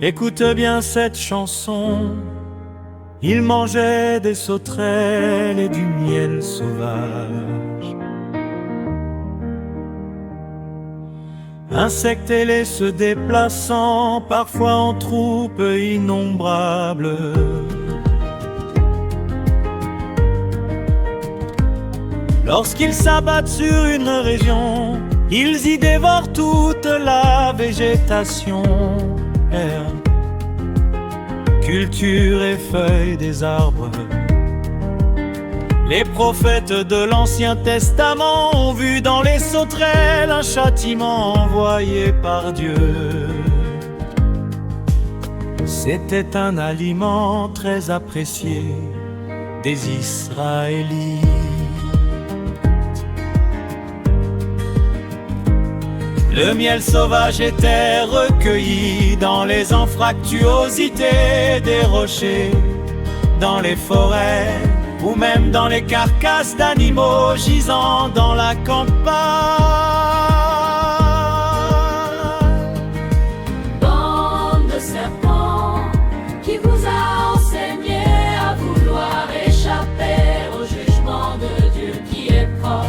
Écoute bien cette chanson. Il mangeait des sauterelles et du miel sauvage. Insectes ailés se déplaçant, parfois en troupes innombrables. Lorsqu'ils s'abattent sur une région, ils y dévorent toute la végétation. Herbe, culture et feuilles des arbres. Les prophètes de l'Ancien Testament ont vu dans les sauterelles un châtiment envoyé par Dieu. C'était un aliment très apprécié des Israélites. Le miel sauvage était recueilli dans les anfractuosités des rochers, dans les forêts ou même dans les carcasses d'animaux gisant dans la campagne. Bande de serpents, qui vous a enseigné à vouloir échapper au jugement de Dieu qui est proche.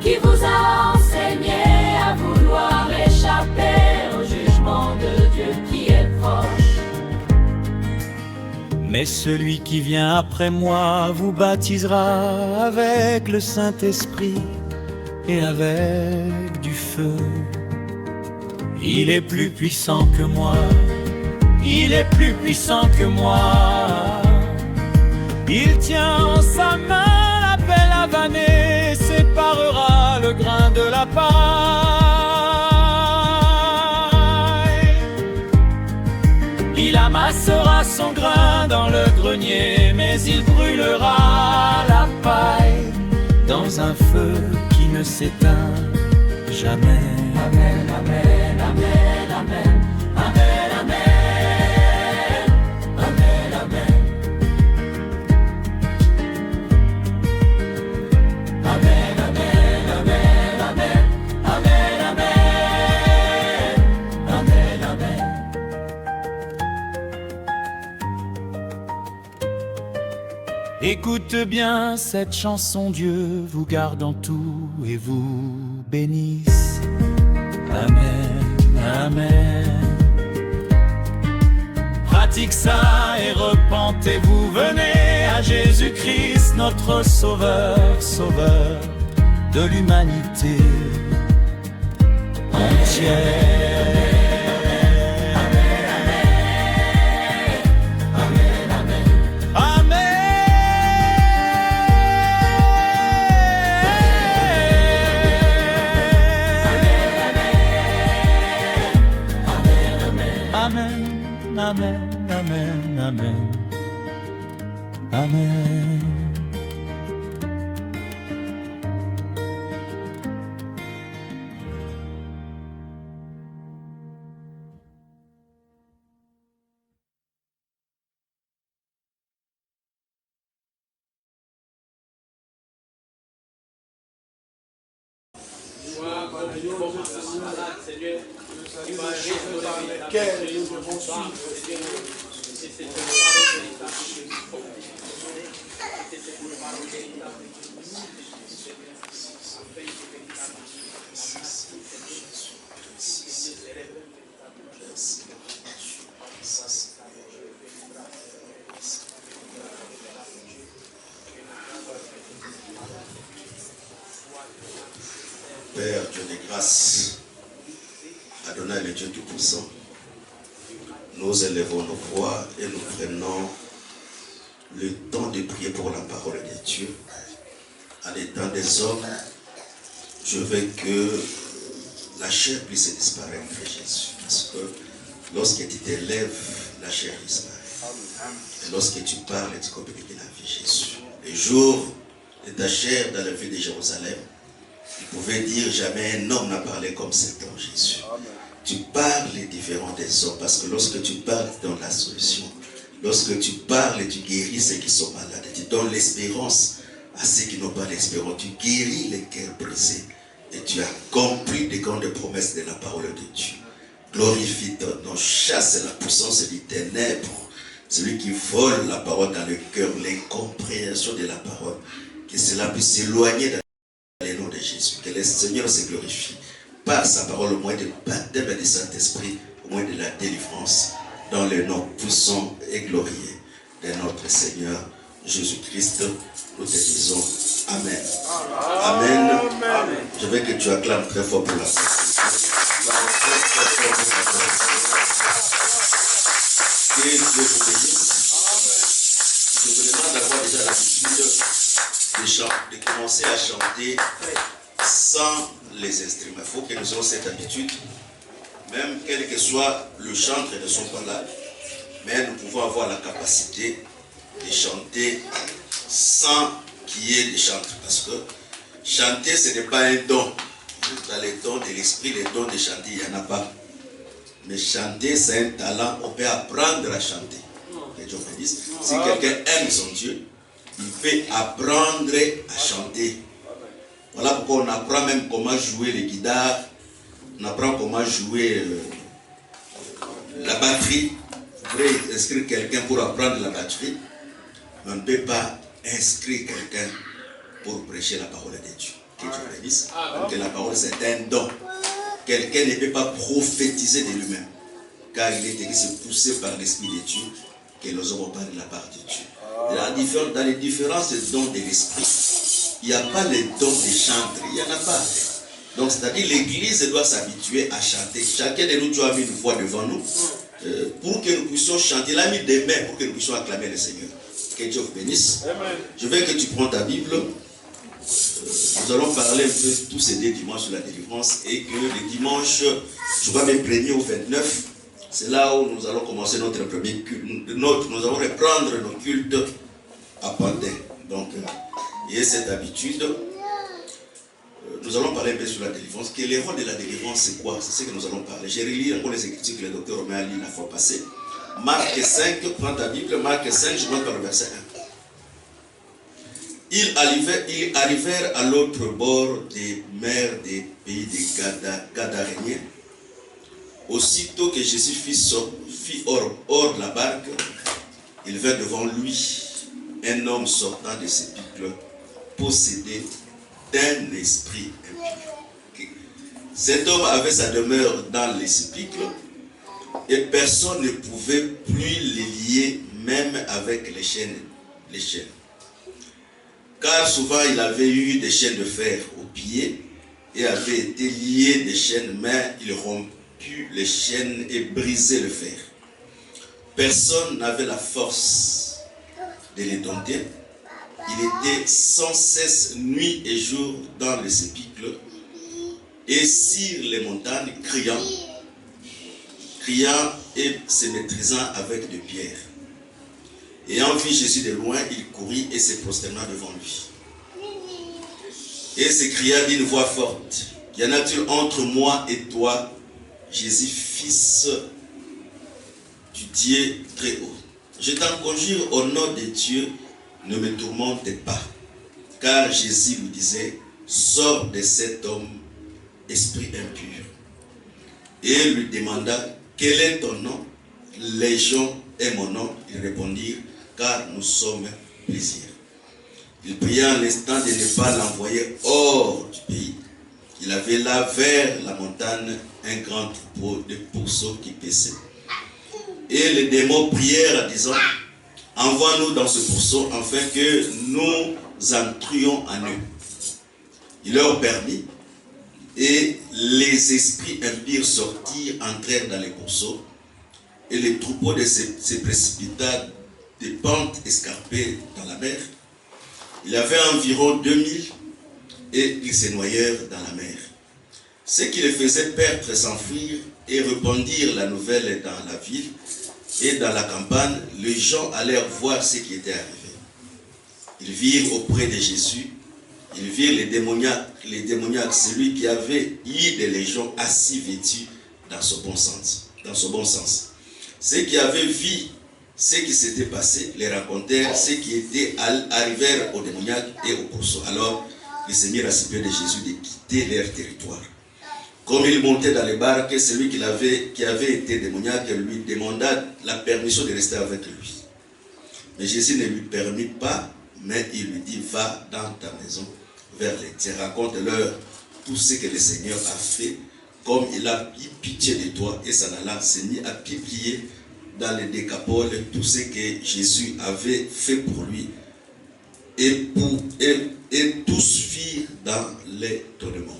Qui vous a enseigné à vouloir échapper au jugement de Dieu qui est proche. Mais celui qui vient après moi vous baptisera avec le Saint-Esprit et avec du feu. Il est plus puissant que moi, il est plus puissant que moi. Il tient en sa main la pelle avanée, séparera le grain de la paille. Il amassera son grain dans le grenier, mais il brûlera la paille dans un feu qui ne s'éteint jamais. Amen, amen, amen, amen, amen, amen, amen, amen. Amen, amen, amen, amen, amen, amen, amen, amen. Écoute bien cette chanson, Dieu vous garde en tout et vous bénisse. Amen, amen. Pratique ça et repentez-vous, venez à Jésus-Christ, notre Sauveur, Sauveur de l'humanité entière. Amen, amen, amen, amen. Père, Dieu de grâce, Adonai le Dieu Tout-Puissant, nous élevons nos voix et nous prenons le temps de prier pour la parole de Dieu. En étant des hommes, je veux que la chair puisse disparaître, Jésus. Parce que lorsque tu t'élèves, la chair disparaît. Et lorsque tu parles, tu communiques la vie, Jésus. Les jours de ta chair dans la vie de Jérusalem, tu pouvais dire jamais un homme n'a parlé comme cet homme, Jésus. Amen. Tu parles différent des hommes parce que lorsque tu parles, tu donnes la solution. Lorsque tu parles, tu guéris ceux qui sont malades. Tu donnes l'espérance à ceux qui n'ont pas l'espérance. Tu guéris les cœurs brisés. et tu as compris des grandes promesses de la parole de Dieu. Glorifie ton nom, chasse la puissance des ténèbres, celui qui vole la parole dans le cœur, l'incompréhension de la parole, que cela puisse s'éloigner dans le nom de Jésus, que le Seigneur se glorifie par sa parole au moyen du baptême du Saint-Esprit, au moyen de la délivrance, dans le nom puissant et glorieux de notre Seigneur Jésus-Christ. Nous te disons Amen. Amen. Amen. Je veux que tu acclames très fort pour la que Dieu vous bénisse. Je vous demande d'avoir déjà l'habitude de commencer à chanter sans les instruments. Il faut que nous ayons cette habitude, même quel que soit le chantre ne sont pas là, mais nous pouvons avoir la capacité de chanter sans qu'il y ait des chantres, parce que chanter ce n'est pas un don. Dans les dons de l'esprit, les dons de chanter, il n'y en a pas. Mais chanter, c'est un talent, on peut apprendre à chanter. Que Dieu bénisse. Si quelqu'un aime son Dieu, il peut apprendre à chanter. Voilà pourquoi on apprend même comment jouer les guitares, on apprend comment jouer la batterie. Vous pouvez inscrire quelqu'un pour apprendre la batterie, mais on ne peut pas inscrire quelqu'un pour prêcher la parole de Dieu. Que Dieu bénisse. Donc la parole, c'est un don. Quelqu'un ne peut pas prophétiser de lui-même, car il est écrit, c'est poussé par l'Esprit de Dieu que nous avons parlé de la part de Dieu. Dans les différences dons de l'Esprit, il n'y a pas les dons des chantres, il n'y en a pas. Donc, c'est-à-dire l'Église doit s'habituer à chanter. Chacun de nous, Dieu a mis une voix devant nous pour que nous puissions chanter. Il a mis des mains pour que nous puissions acclamer le Seigneur. Que Dieu vous bénisse. Amen. Je veux que tu prends ta Bible. Nous allons parler un peu tous ces deux dimanches sur la délivrance et que le dimanche, je crois même 1er au 29, c'est là où nous allons commencer notre premier culte. Nous allons reprendre nos cultes à Pantin. Donc, il y a cette habitude. Nous allons parler un peu sur la délivrance. Quel est le rôle de la délivrance, c'est quoi? C'est ce que nous allons parler. J'ai relu encore les écritures que le docteur Romain a lu la fois passée. Marc 5, prends ta Bible, Marc 5, je commence par le verset 1. Ils arrivèrent à l'autre bord des mers des pays des Gadaréniens. Aussitôt que Jésus fit hors de la barque, il vint devant lui un homme sortant des sépulcres, possédé d'un esprit impur. Cet homme avait sa demeure dans les sépulcres et personne ne pouvait plus les lier, même avec les chaînes. Car souvent il avait eu des chaînes de fer aux pieds et avait été lié des chaînes, mais il romput les chaînes et brisait le fer. Personne n'avait la force de les dompter. Il était sans cesse nuit et jour dans les sépulcres et sur les montagnes, criant et se maîtrisant avec des pierres. Ayant vu Jésus de loin, il courut et se prosterna devant lui. Et s'écria d'une voix forte, « Qu'y en a-t-il entre moi et toi, Jésus, fils du Dieu très haut? Je t'en conjure au nom de Dieu, ne me tourmente pas. » Car Jésus lui disait, « Sors de cet homme, esprit impur. » Et lui demanda, « Quel est ton nom? » Légion est mon nom. Ils répondirent, car nous sommes plusieurs. Il pria en l'instant de ne pas l'envoyer hors du pays. Il avait là vers la montagne un grand troupeau de pourceaux qui paissaient. Et les démons prièrent disant, envoie-nous dans ce pourceau afin que nous entrions en eux. Il leur permit et les esprits impurs sortirent, entrèrent dans les pourceaux et les troupeaux se précipita des pentes escarpées dans la mer. Il y avait environ 2000 et ils se noyèrent dans la mer. Ce qui les faisait perdre s'enfuir et répandirent la nouvelle dans la ville et dans la campagne. Les gens allèrent voir ce qui était arrivé. Ils virent auprès de Jésus, ils virent les démoniaques, celui qui avait eu des légions assis vêtus dans son bon sens. Ceux qui avaient vu ce qui s'était passé les racontèrent, ceux qui étaient arrivèrent aux démoniaques et aux pourceaux. Alors les seigneurs récipients de Jésus de quitter leur territoire. Comme il montait dans les barques, celui qui avait été démoniaque lui demanda la permission de rester avec lui. Mais Jésus ne lui permit pas, mais il lui dit, va dans ta maison vers les tiens, raconte-leur tout ce que le Seigneur a fait, comme il a eu pitié de toi. Et s'en alla, s'est mis à publier dans les Décapoles tout ce que Jésus avait fait pour lui. Et tous firent dans l'étonnement.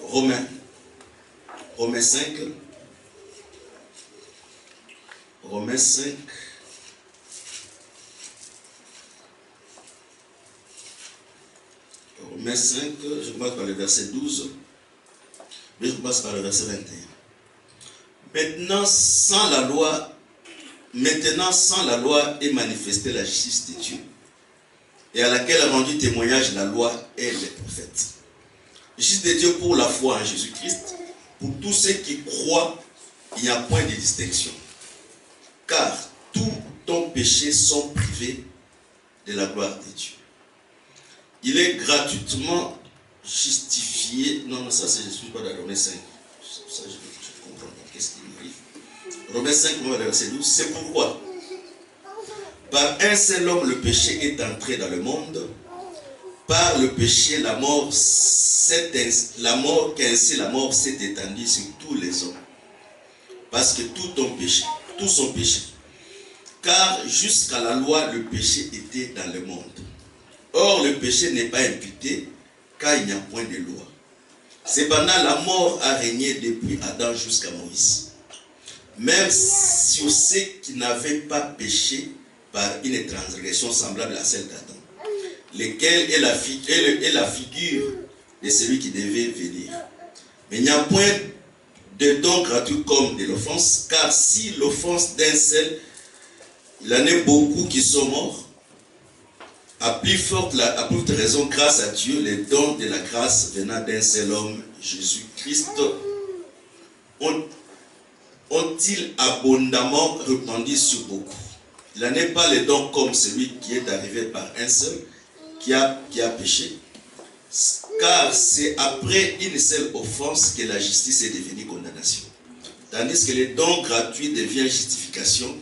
Romains 5. Romains 5. Romains 5, je commence par le verset 12, mais je commence par le verset 21. Maintenant, sans la loi est manifestée la justice de Dieu, et à laquelle a rendu témoignage la loi et les prophètes. Justice de Dieu pour la foi en Jésus-Christ, pour tous ceux qui croient, il n'y a point de distinction. Car tous ton péché sont privés de la gloire de Dieu. Il est gratuitement justifié. Non, ça, je ne suis pas dans Romains 5. Ça, je comprends pas. Qu'est-ce qui m'arrive? Romains 5, verset 12. C'est pourquoi, par un seul homme, le péché est entré dans le monde. Par le péché, la mort, qu'ainsi la mort s'est étendue sur tous les hommes. Parce que tout son péché. Car jusqu'à la loi, le péché était dans le monde. Or, le péché n'est pas imputé, car il n'y a point de loi. Cependant, la mort a régné depuis Adam jusqu'à Moïse. Même sur ceux qui n'avaient pas péché par une transgression semblable à celle d'Adam, lequel est la figure de celui qui devait venir. Mais il n'y a point de don gratuit comme de l'offense, car si l'offense d'un seul, il en est beaucoup qui sont morts. À plus forte raison, grâce à Dieu, les dons de la grâce venant d'un seul homme, Jésus-Christ, ont-ils abondamment répandu sur beaucoup. Il n'en est pas les dons comme celui qui est arrivé par un seul, qui a péché. Car c'est après une seule offense que la justice est devenue condamnation. Tandis que les dons gratuits deviennent justification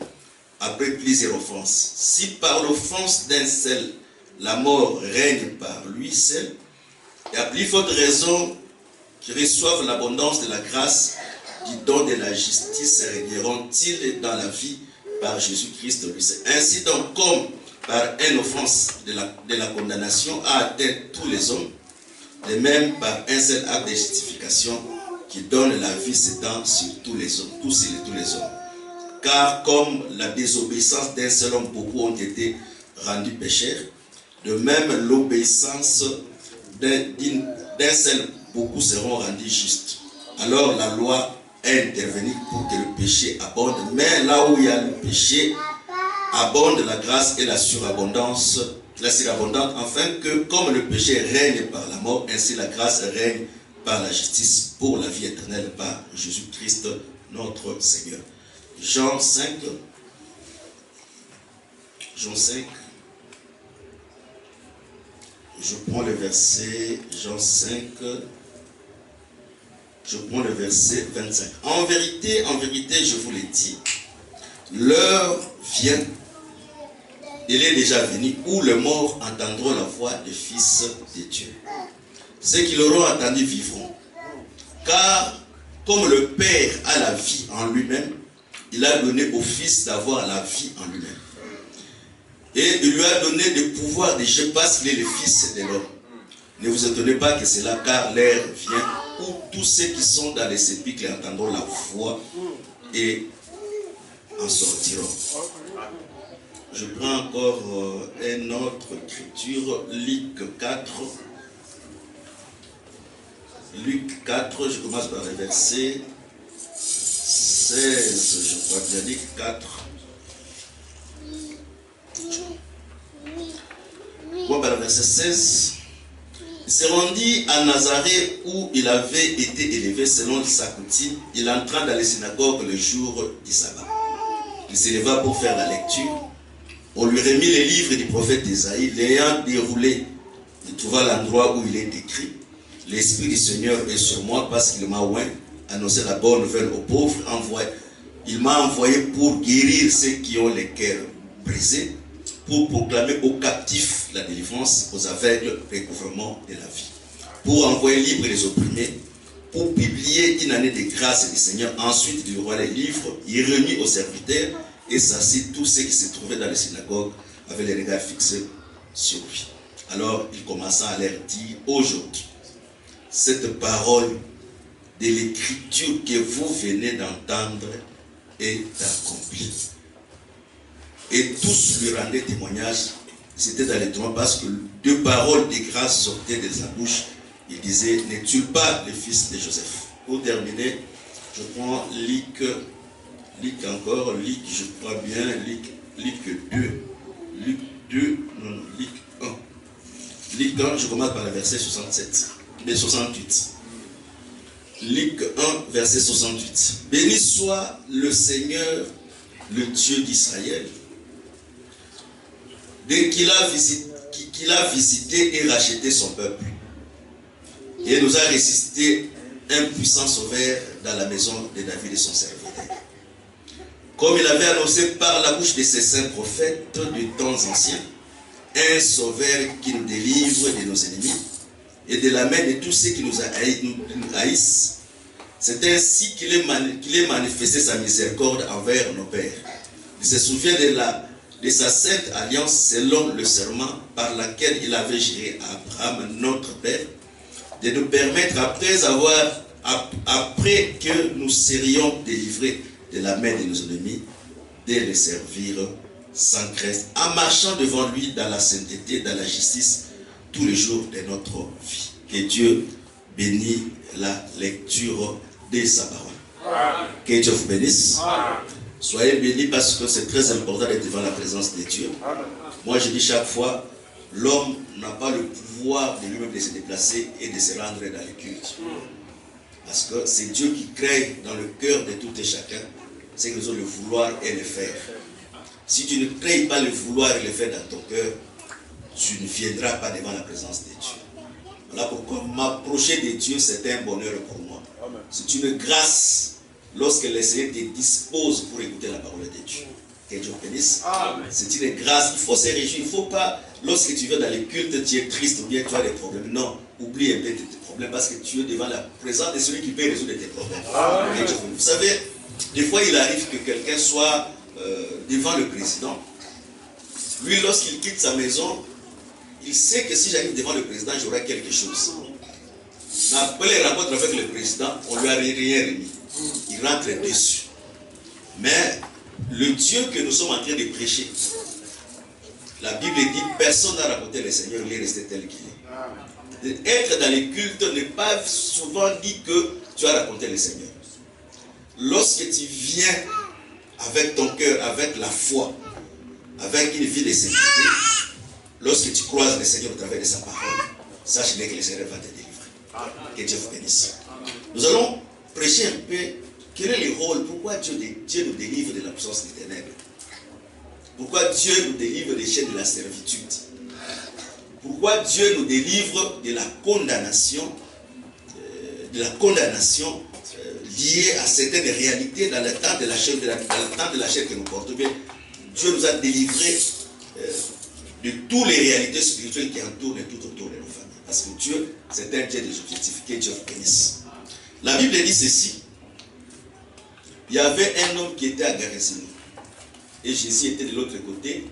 après plusieurs offenses. Si par l'offense d'un seul, la mort règne par lui seul, et à plus forte raison qu'ils reçoivent l'abondance de la grâce du don de la justice, régneront-ils dans la vie par Jésus-Christ lui seul. Ainsi donc, comme par une offense de la condamnation a atteint tous les hommes, de même par un seul acte de justification qui donne la vie s'étend sur tous les hommes, tous les hommes. Car comme la désobéissance d'un seul homme, beaucoup ont été rendus pécheurs, de même l'obéissance d'un seul, beaucoup seront rendus justes. Alors la loi est intervenue pour que le péché abonde, mais là où il y a le péché, abonde la grâce et la surabondance, afin que comme le péché règne par la mort, ainsi la grâce règne par la justice pour la vie éternelle par Jésus-Christ notre Seigneur. Jean 5. Je prends le verset, Jean 5, je prends le verset 25. En vérité, je vous l'ai dit, l'heure vient, il est déjà venu, où les morts entendront la voix du Fils de Dieu. Ceux qui l'auront entendu vivront. Car comme le Père a la vie en lui-même, il a donné au Fils d'avoir la vie en lui-même. Et il lui a donné le pouvoir de juger parce qu'il est le Fils de l'homme. Ne vous étonnez pas que c'est là, car l'heure vient où tous ceux qui sont dans les sépulcres entendront la voix et en sortiront. Je prends encore une autre écriture, Luc 4. Luc 4, je commence par le verset 16, je crois bien, Luc 4. Bon, par le verset 16. Il se rendit à Nazareth où il avait été élevé selon sa coutume. Il entra dans les synagogues le jour du sabbat. Il s'éleva pour faire la lecture. On lui remit les livres du prophète Isaïe, l'ayant déroulé. il trouva l'endroit où il est écrit: l'Esprit du Seigneur est sur moi parce qu'il m'a oint, annoncer la bonne nouvelle aux pauvres, il m'a envoyé pour guérir ceux qui ont les cœurs brisés, pour proclamer aux captifs la délivrance, aux aveugles le recouvrement de la vie, pour envoyer libres les opprimés, pour publier une année de grâce du Seigneur. Ensuite, il ouvra les livres, il remit aux serviteurs et s'assit tous ceux qui se trouvaient dans les synagogues avec les regards fixés sur lui. Alors, il commença à leur dire: aujourd'hui, cette parole de l'écriture que vous venez d'entendre est accomplie. Et tous lui rendaient témoignage. C'était dans les droits parce que deux paroles de grâce sortaient de sa bouche. Il disait: n'es-tu pas le fils de Joseph? Pour terminer, je prends Luc encore, Luc, je crois bien, Luc 2, Luc 1. Luc 1, je commence par le verset 68. Luc 1, verset 68. Béni soit le Seigneur, le Dieu d'Israël, dès qu'il a visité et racheté son peuple, et nous a ressuscité un puissant sauveur dans la maison de David et son serviteur. Comme il avait annoncé par la bouche de ses saints prophètes du temps anciens, un sauveur qui nous délivre de nos ennemis et de la main de tous ceux qui nous haïssent. C'est ainsi qu'il ait manifesté sa miséricorde envers nos pères. Il se souvient de sa sainte alliance selon le serment par laquelle il avait juré à Abraham, notre père, de nous permettre, après que nous serions délivrés de la main de nos ennemis, de les servir sans crainte, en marchant devant lui dans la sainteté, dans la justice, tous les jours de notre vie. Que Dieu bénisse la lecture de sa parole. Que Dieu vous bénisse. Soyez bénis parce que c'est très important d'être devant la présence de Dieu. Moi je dis chaque fois, l'homme n'a pas le pouvoir de lui-même de se déplacer et de se rendre dans les cultes. Parce que c'est Dieu qui crée dans le cœur de tout et chacun, c'est que nous avons le vouloir et le faire. Si tu ne crées pas le vouloir et le faire dans ton cœur, tu ne viendras pas devant la présence de Dieu. Voilà pourquoi m'approcher de Dieu, c'est un bonheur pour moi. C'est une grâce lorsque le Seigneur te dispose pour écouter la parole de Dieu. Que Dieu bénisse. C'est une grâce. Il faut se réjouir. Il ne faut pas, lorsque tu viens dans les cultes, tu es triste ou bien tu as des problèmes. Non, oublie un peu tes problèmes parce que tu es devant la présence de celui qui peut résoudre tes problèmes. Vous savez, des fois il arrive que quelqu'un soit devant le président. Lui, lorsqu'il quitte sa maison, il sait que si j'arrive devant le président, j'aurai quelque chose. Mais après les rencontres avec le président, on ne lui a rien remis. Il rentre déçu. Mais le Dieu que nous sommes en train de prêcher, la Bible dit: personne n'a raconté le Seigneur, il est resté tel qu'il est. Être dans les cultes n'est pas souvent dit que tu as raconté le Seigneur. Lorsque tu viens avec ton cœur, avec la foi, avec une vie de sainteté, lorsque tu croises le Seigneur au travers de sa parole, sache bien que le Seigneur va te délivrer. Que Dieu vous bénisse. Nous allons prêcher un peu quel est le rôle, pourquoi Dieu nous délivre de la puissance des ténèbres. Pourquoi Dieu nous délivre des chaînes de la servitude. Pourquoi Dieu nous délivre de la condamnation, liée à certaines réalités dans le temps de la chaîne, que nous portons. Dieu nous a délivrés de toutes les réalités spirituelles qui entourent et tout autour de nos familles. Parce que Dieu, c'est un Dieu des objectifs. Que Dieu vous bénisse. La Bible dit ceci. Il y avait un homme qui était à Gérasime. Et Jésus était de l'autre côté.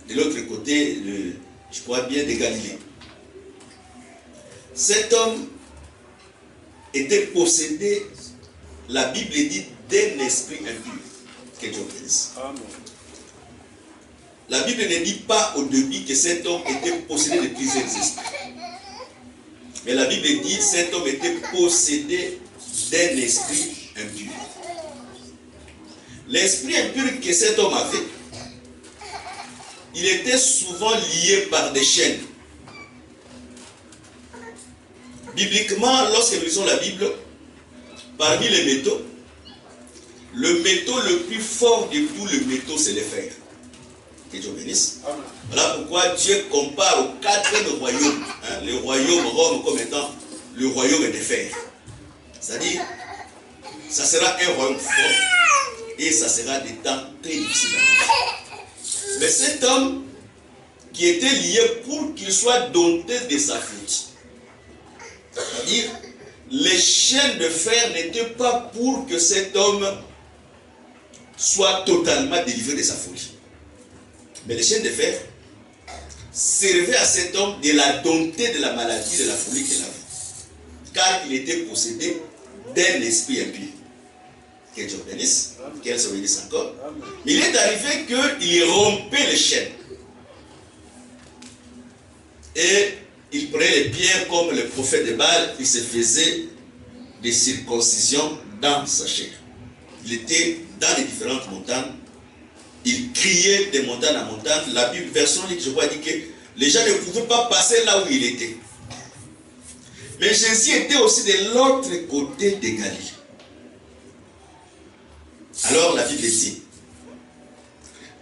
Je crois bien, de Galilée. Cet homme était possédé, la Bible dit, d'un esprit impur. Que Dieu bénisse. La Bible ne dit pas au début que cet homme était possédé de plusieurs esprits. Mais la Bible dit que cet homme était possédé d'un esprit impur. L'esprit impur que cet homme avait, il était souvent lié par des chaînes. Bibliquement, lorsque nous lisons la Bible, parmi les métaux, le métaux le plus fort de tous les métaux, c'est le fer. Que Dieu bénisse. Voilà pourquoi Dieu compare aux 4 royaumes. Hein, le royaume Rome comme étant le royaume des fers. C'est-à-dire, ça sera un royaume fort et ça sera des temps très difficiles. Mais cet homme qui était lié pour qu'il soit dompté de sa faute. C'est-à-dire, les chaînes de fer n'étaient pas pour que cet homme soit totalement délivré de sa folie. Mais les chaînes de fer servaient à cet homme de la dompter de la maladie, de la folie qu'il avait. Car il était possédé d'un esprit impur. Que Dieu bénisse, qu'elle se bénisse encore. Mais il est arrivé qu'il rompait les chaînes. Et il prenait les pierres comme le prophète de Baal, il se faisait des circoncisions dans sa chair. Il était dans les différentes montagnes, il criait de montagne à montagne. La Bible, version libre, je crois, dit que les gens ne pouvaient pas passer là où il était. Mais Jésus était aussi de l'autre côté de Galilée. Alors la Bible dit,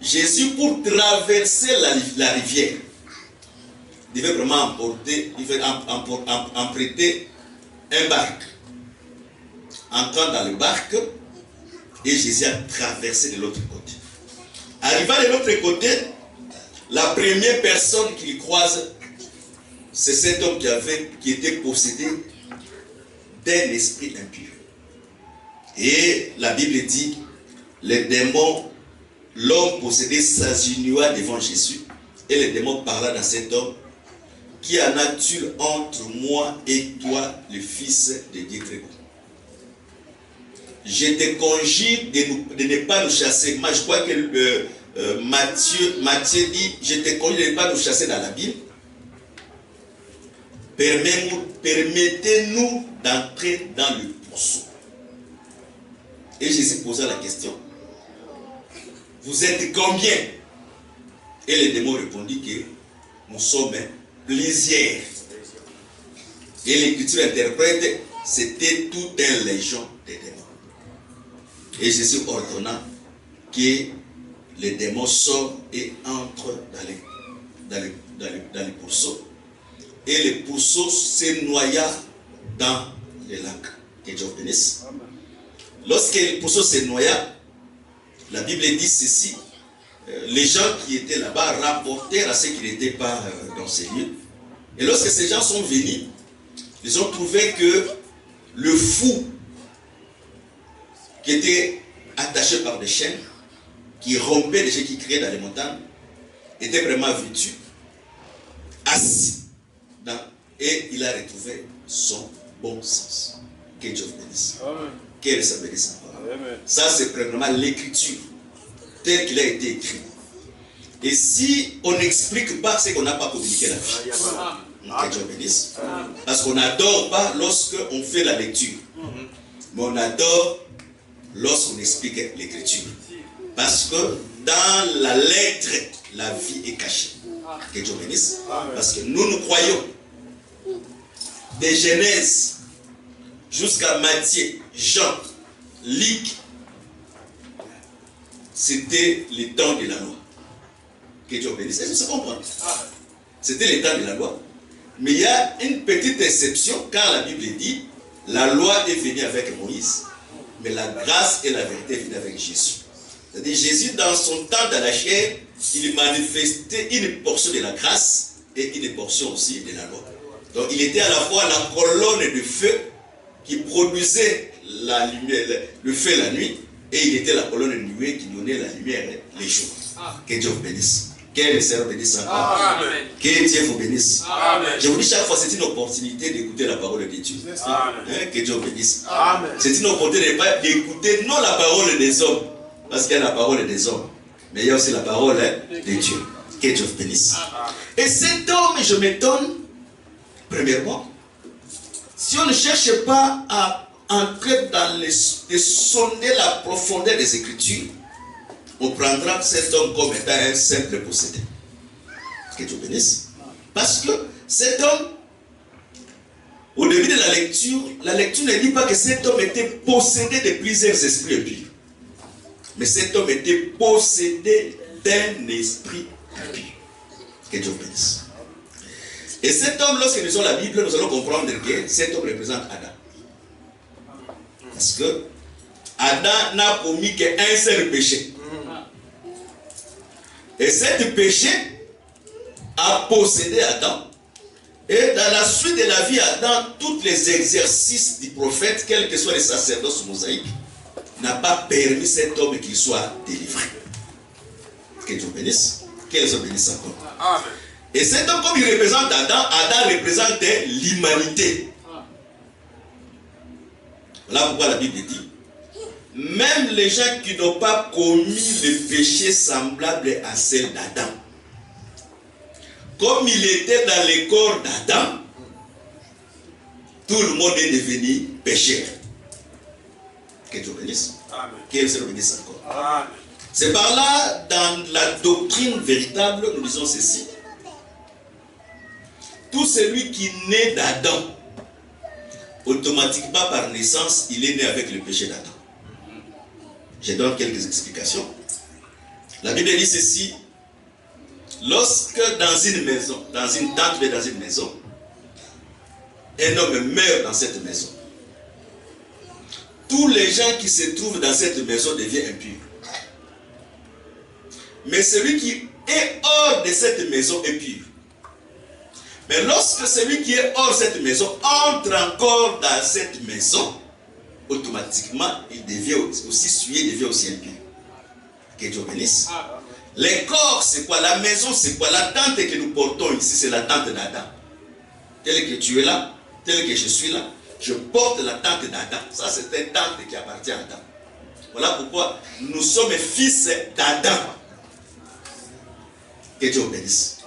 Jésus, pour traverser la rivière, devait vraiment emprunter un barque. Entrant dans le barque, et Jésus a traversé de l'autre côté. Arrivant de l'autre côté, la première personne qu'il croise, c'est cet homme qui était possédé d'un esprit impur. Et la Bible dit, les démons, l'homme possédé s'agenouilla devant Jésus, et les démons parla dans cet homme, qui en a-t-il entre moi et toi, le Fils de Dieu très haut? Je te conjure de ne pas nous chasser. Moi, je crois que Matthieu dit, je te conjure de ne pas nous chasser dans la Bible. Permettez-nous d'entrer dans le pourceau. Et Jésus posa la question, vous êtes combien? Et les démons répondit que nous sommes plusieurs. Et l'Écriture interprète, c'était toute une légion de démons. Et Jésus ordonna que les démons sortent et entrent dans les pourceaux. Et le pourceau se noya dans le lac. Que Dieu bénisse. Lorsque le pourceau se noya, la Bible dit ceci, les gens qui étaient là-bas rapportèrent à ceux qui n'étaient pas dans ces lieux. Et lorsque ces gens sont venus, ils ont trouvé que le fou qui était attaché par des chaînes, qui rompait les chaînes, qui criait dans les montagnes, était vraiment vêtu, assis, et il a retrouvé son bon sens. Que Dieu bénisse. Qu'elle se bénisse encore. Ça, c'est premièrement l'écriture, telle qu'il a été écrit. Et si on n'explique pas, c'est qu'on n'a pas communiqué la vie. Que Dieu bénisse. Parce qu'on n'adore pas lorsqu'on fait la lecture. Mais on adore lorsqu'on explique l'écriture. Parce que dans la lettre, la vie est cachée. Que Dieu bénisse. Parce que nous croyons. De Genèse jusqu'à Matthieu, Jean, Luc, c'était le temps de la loi. Que Dieu bénisse. Est-ce que ça comprend? C'était le temps de la loi. Mais il y a une petite exception quand la Bible dit la loi est venue avec Moïse, mais la grâce et la vérité est venue avec Jésus. C'est-à-dire Jésus, dans son temps dans la chair, il manifestait une portion de la grâce et une portion aussi de la loi. Donc il était à la fois la colonne de feu qui produisait la lumière, le feu la nuit, et il était la colonne de nuée qui donnait la lumière les jours. Que Dieu vous bénisse. Que le Seigneur bénisse encore. Amen. Que Dieu vous bénisse. Amen. Je vous dis chaque fois, c'est une opportunité d'écouter la parole de Dieu. Que Dieu vous bénisse. C'est une opportunité d'écouter non la parole des hommes, parce qu'il y a la parole des hommes, mais il y a aussi la parole de Dieu. Que Dieu vous bénisse. Et cet homme, je m'étonne, premièrement, si on ne cherche pas à entrer dans de sonder la profondeur des Écritures, on prendra cet homme comme étant un simple possédé. Que Dieu bénisse. Parce que cet homme, au début de la lecture ne dit pas que cet homme était possédé de plusieurs esprits impurs. Mais cet homme était possédé d'un esprit impur. Que Dieu bénisse. Et cet homme, lorsque nous lisons la Bible, nous allons comprendre que cet homme représente Adam. Parce que Adam n'a commis qu'un seul péché. Et cet péché a possédé Adam. Et dans la suite de la vie, Adam, tous les exercices du prophète, quels que soient les sacerdoces mosaïques, n'a pas permis cet homme qu'il soit délivré. Que Dieu bénisse. Qu'elle se bénisse encore. Amen. Et cet homme, comme il représente Adam, Adam représente l'humanité. Voilà pourquoi la Bible dit, même les gens qui n'ont pas commis le péché semblable à celle d'Adam, comme il était dans le corps d'Adam, tout le monde est devenu pécheur. Que Dieu bénisse. Qu'elle se bénisse encore. Amen. C'est par là, dans la doctrine véritable, nous disons ceci. Tout celui qui naît d'Adam, automatiquement par naissance, il est né avec le péché d'Adam. Je donne quelques explications. La Bible dit ceci. Lorsque dans une maison, dans une tente, mais dans une maison, un homme meurt dans cette maison, tous les gens qui se trouvent dans cette maison deviennent impurs. Mais celui qui est hors de cette maison est pur. Mais lorsque celui qui est hors de cette maison entre encore dans cette maison, automatiquement, il devient aussi souillé, il devient aussi impur. Que Dieu bénisse. Les corps, c'est quoi? La maison, c'est quoi? La tente que nous portons ici, c'est la tente d'Adam. Tel que tu es là, tel que je suis là, je porte la tente d'Adam. Ça, c'est une tente qui appartient à Adam. Voilà pourquoi nous sommes fils d'Adam. Que Dieu bénisse.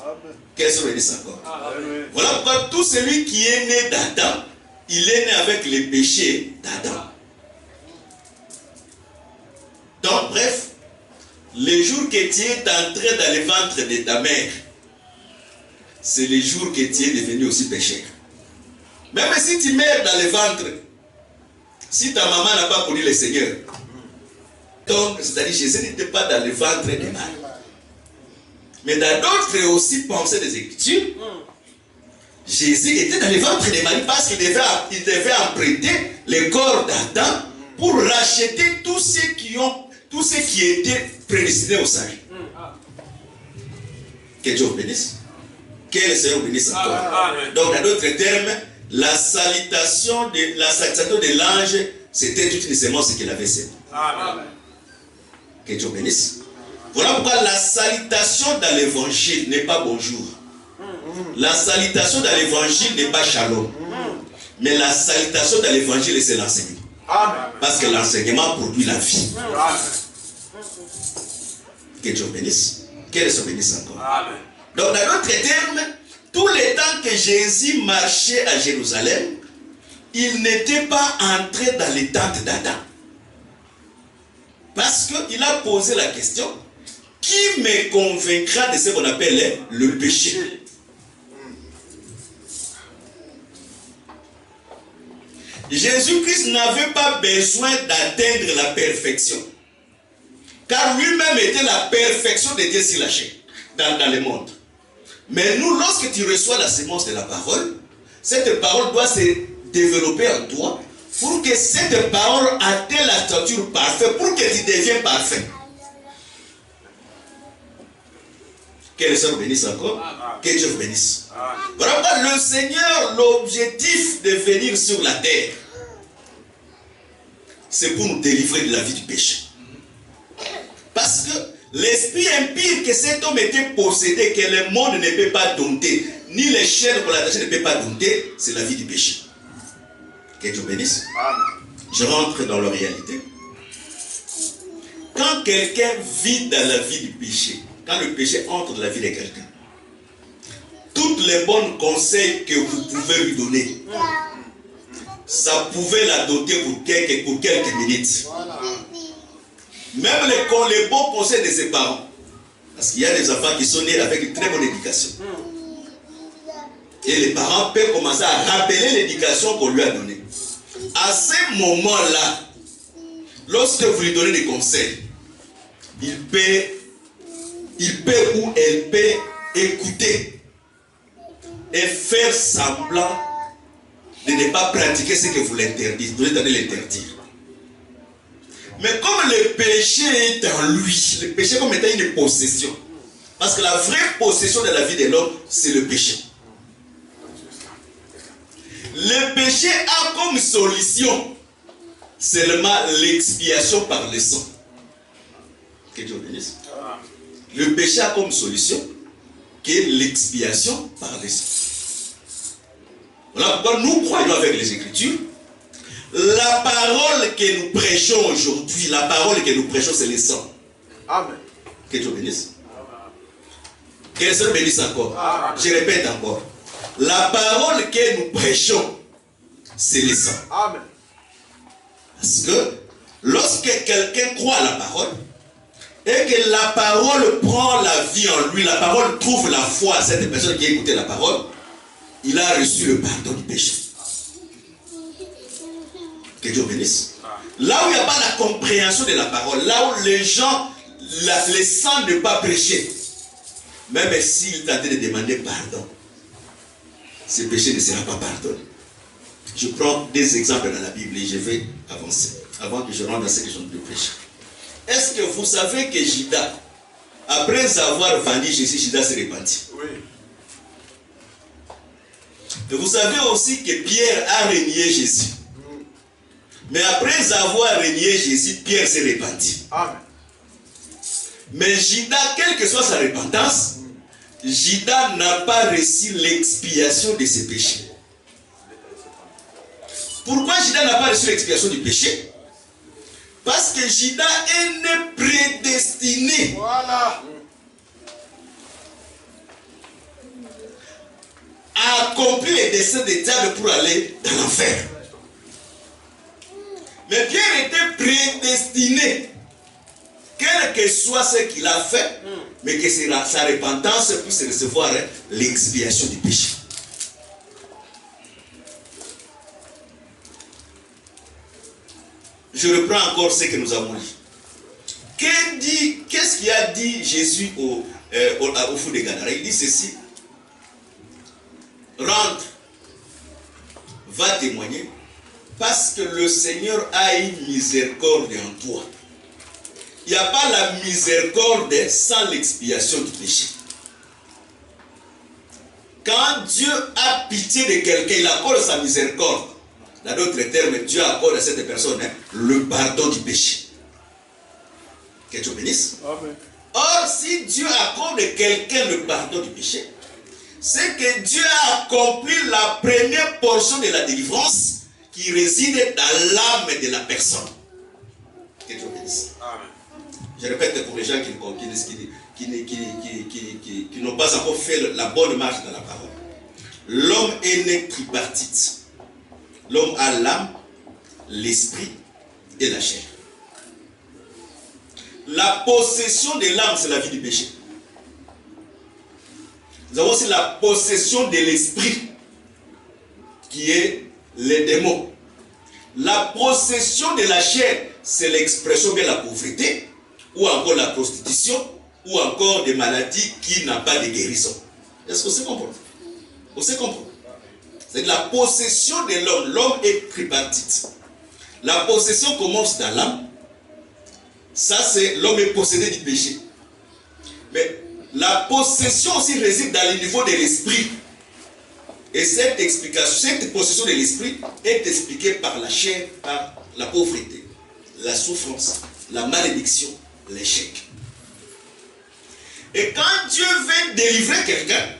Qu'elle se bénisse encore. Amen. Voilà pourquoi tout celui qui est né d'Adam, il est né avec les péchés d'Adam. Donc, bref, le jour que tu es entré dans le ventre de ta mère, c'est le jour que tu es devenu aussi pécheur. Même si tu meurs dans le ventre, si ta maman n'a pas connu le Seigneur, donc, c'est-à-dire Jésus n'était pas dans le ventre de Marie. Mais dans d'autres aussi pensées des Écritures, Jésus était dans le ventre de Marie parce qu'il devait emprunter le corps d'Adam pour racheter tous ceux qui étaient prédestinés au salut. Que Dieu bénisse. Que le Seigneur bénisse encore. Donc, dans d'autres termes, la salutation de l'ange, c'était tout uniquement ce qu'il avait fait. Que Dieu bénisse. Voilà pourquoi la salutation dans l'évangile n'est pas bonjour. La salutation dans l'évangile n'est pas shalom. Mais la salutation dans l'évangile, c'est l'enseignement. Parce que l'enseignement produit la vie. Que Dieu bénisse. Qu'elle se bénisse encore. Donc, dans d'autres termes, tout le temps que Jésus marchait à Jérusalem, il n'était pas entré dans les tentes d'Adam. Parce qu'il a posé la question, qui me convaincra de ce qu'on appelle le péché? Jésus-Christ n'avait pas besoin d'atteindre la perfection. Car lui-même était la perfection de Dieu sur la chair, dans le monde. Mais nous, lorsque tu reçois la sémence de la parole, cette parole doit se développer en toi pour que cette parole atteigne la stature parfaite, pour que tu deviennes parfait. Que le Seigneur bénisse encore. Que Dieu vous bénisse. Voilà pourquoi le Seigneur, l'objectif de venir sur la terre, c'est pour nous délivrer de la vie du péché. Parce que l'esprit impur que cet homme était possédé, que le monde ne peut pas dompter, ni les chaînes pour l'attacher ne peut pas dompter, c'est la vie du péché. Que Dieu bénisse. Je rentre dans la réalité. Quand quelqu'un vit dans la vie du péché, quand le péché entre dans la vie de quelqu'un, tous les bons conseils que vous pouvez lui donner, ça pouvait la doter pour quelques minutes. Même les bons conseils de ses parents. Parce qu'il y a des enfants qui sont nés avec une très bonne éducation. Et les parents peuvent commencer à rappeler l'éducation qu'on lui a donnée. À ce moment-là, lorsque vous lui donnez des conseils, il peut il peut ou elle peut écouter et faire semblant de ne pas pratiquer ce que vous l'interdisez, vous allez l'interdire. Mais comme le péché est en lui, le péché comme étant une possession, parce que la vraie possession de la vie de l'homme, c'est le péché. Le péché a comme solution seulement l'expiation par le sang. Que Dieu bénisse. Le péché a comme solution que l'expiation par le sang. Voilà pourquoi nous croyons avec les Écritures. La parole que nous prêchons aujourd'hui, la parole que nous prêchons, c'est le sang. Amen. Que Dieu bénisse. Que le Seigneur bénisse encore. Amen. Je répète encore. La parole que nous prêchons, c'est le sang. Amen. Parce que lorsque quelqu'un croit à la parole, et que la parole prend la vie en lui, la parole trouve la foi à cette personne qui a écouté la parole, il a reçu le pardon du péché. Que Dieu bénisse. Là où il n'y a pas la compréhension de la parole, là où les gens les sentent ne pas prêcher, même s'ils tentent de demander pardon, ce péché ne sera pas pardonné. Je prends des exemples dans la Bible et je vais avancer avant que je rentre dans ce que je de prêcher. Est-ce que vous savez que Judas, après avoir vendu Jésus, Judas s'est repenti? Oui. Et vous savez aussi que Pierre a renié Jésus. Mais après avoir renié Jésus, Pierre s'est repenti. Amen. Mais Judas, quelle que soit sa repentance, Judas n'a pas reçu l'expiation de ses péchés. Pourquoi Judas n'a pas reçu l'expiation du péché? Parce que Judas est né prédestiné. Voilà. À accomplir les desseins des diables pour aller dans l'enfer. Mais Pierre était prédestiné, quel que soit ce qu'il a fait, mais que sa repentance puisse recevoir l'expiation du péché. Je reprends encore ce que nous avons dit. Qu'est-ce qu'il a dit Jésus au fou de Gadara? Il dit ceci: rentre, va témoigner, parce que le Seigneur a une miséricorde en toi. Il n'y a pas la miséricorde sans l'expiation du péché. Quand Dieu a pitié de quelqu'un, il accorde sa miséricorde. Dans d'autres termes, Dieu accorde à cette personne le pardon du péché. Que Dieu bénisse. Amen. Or, si Dieu accorde à quelqu'un le pardon du péché, c'est que Dieu a accompli la première portion de la délivrance qui réside dans l'âme de la personne. Que Dieu bénisse. Amen. Je répète pour les gens qui n'ont pas encore fait la bonne marche dans la parole. L'homme est né tripartite. L'homme a l'âme, l'esprit et la chair. La possession de l'âme, c'est la vie du péché. Nous avons aussi la possession de l'esprit, qui est les démons. La possession de la chair, c'est l'expression de la pauvreté, ou encore la prostitution, ou encore des maladies qui n'ont pas de guérison. Est-ce que c'est comprendre? Vous savez comprendre? C'est la possession de l'homme. L'homme est tripartite. La possession commence dans l'âme. Ça, c'est l'homme est possédé du péché. Mais la possession aussi réside dans le niveau de l'esprit. Et cette explication, cette possession de l'esprit est expliquée par la chair, par la pauvreté, la souffrance, la malédiction, l'échec. Et quand Dieu veut délivrer quelqu'un,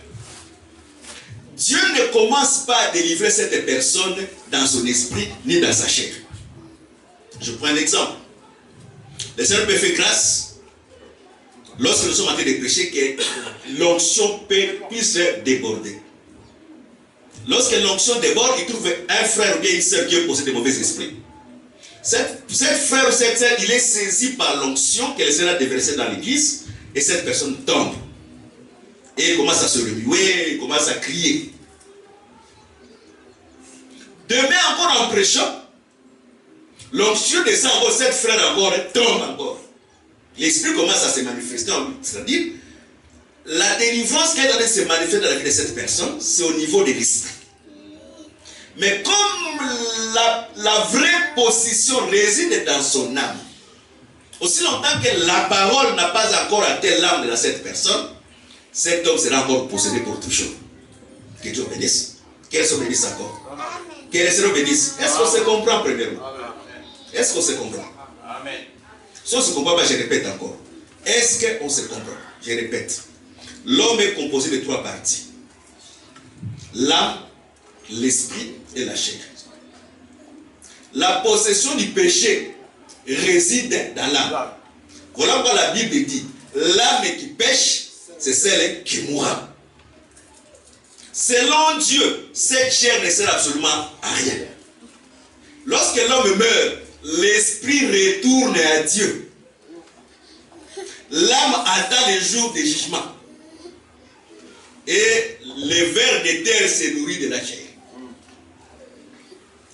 Dieu ne commence pas à délivrer cette personne dans son esprit ni dans sa chair. Je prends un exemple. Le Seigneur peut faire grâce lorsque nous sommes en train de prêcher que l'onction puisse déborder. Lorsque l'onction déborde, il trouve un frère ou bien une sœur qui est possédé de mauvais esprits. Cette frère ou cette sœur, il est saisi par l'onction que le Seigneur a déversée dans l'église et cette personne tombe. Et il commence à se remuer, il commence à crier. Demain encore en prêchant, l'onction descend encore, cette frère encore tombe encore. L'esprit commence à se manifester en lui. C'est-à-dire, la délivrance qui est en train de se manifester dans la vie de cette personne, c'est au niveau de l'esprit. Mais comme la vraie position réside dans son âme, aussi longtemps que la parole n'a pas encore atteint l'âme de cette personne, cet homme sera encore possédé pour toujours. Que Dieu bénisse. Qu'elle se bénisse encore. Qu'elle se bénisse. Est-ce qu'on se comprend premièrement? Est-ce qu'on se comprend? Amen. Si on ne se comprend pas, je répète encore. Est-ce qu'on se comprend? Je répète. L'homme est composé de 3 parties. L'âme, l'esprit et la chair. La possession du péché réside dans l'âme. Voilà pourquoi la Bible dit, l'âme qui pêche, c'est celle qui mourra. Selon Dieu, cette chair ne sert absolument à rien. Lorsque l'homme meurt, l'esprit retourne à Dieu. L'âme attend les jours de jugement. Et le ver de terre se nourrit de la chair.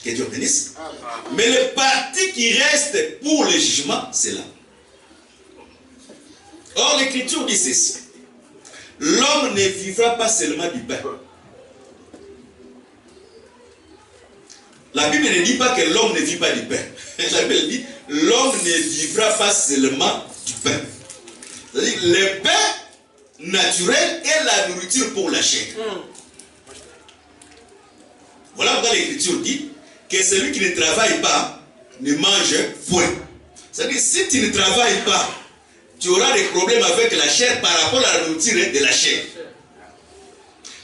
Que Dieu bénisse. Mais le parti qui reste pour le jugement, c'est l'âme. Or, l'Écriture dit ceci. L'homme ne vivra pas seulement du pain. La Bible ne dit pas que l'homme ne vit pas du pain. La Bible dit l'homme ne vivra pas seulement du pain. C'est-à-dire le pain naturel est la nourriture pour la chair. Voilà pourquoi l'Écriture dit que celui qui ne travaille pas ne mange point. C'est-à-dire si tu ne travailles pas, tu auras des problèmes avec la chair par rapport à la nourriture de la chair.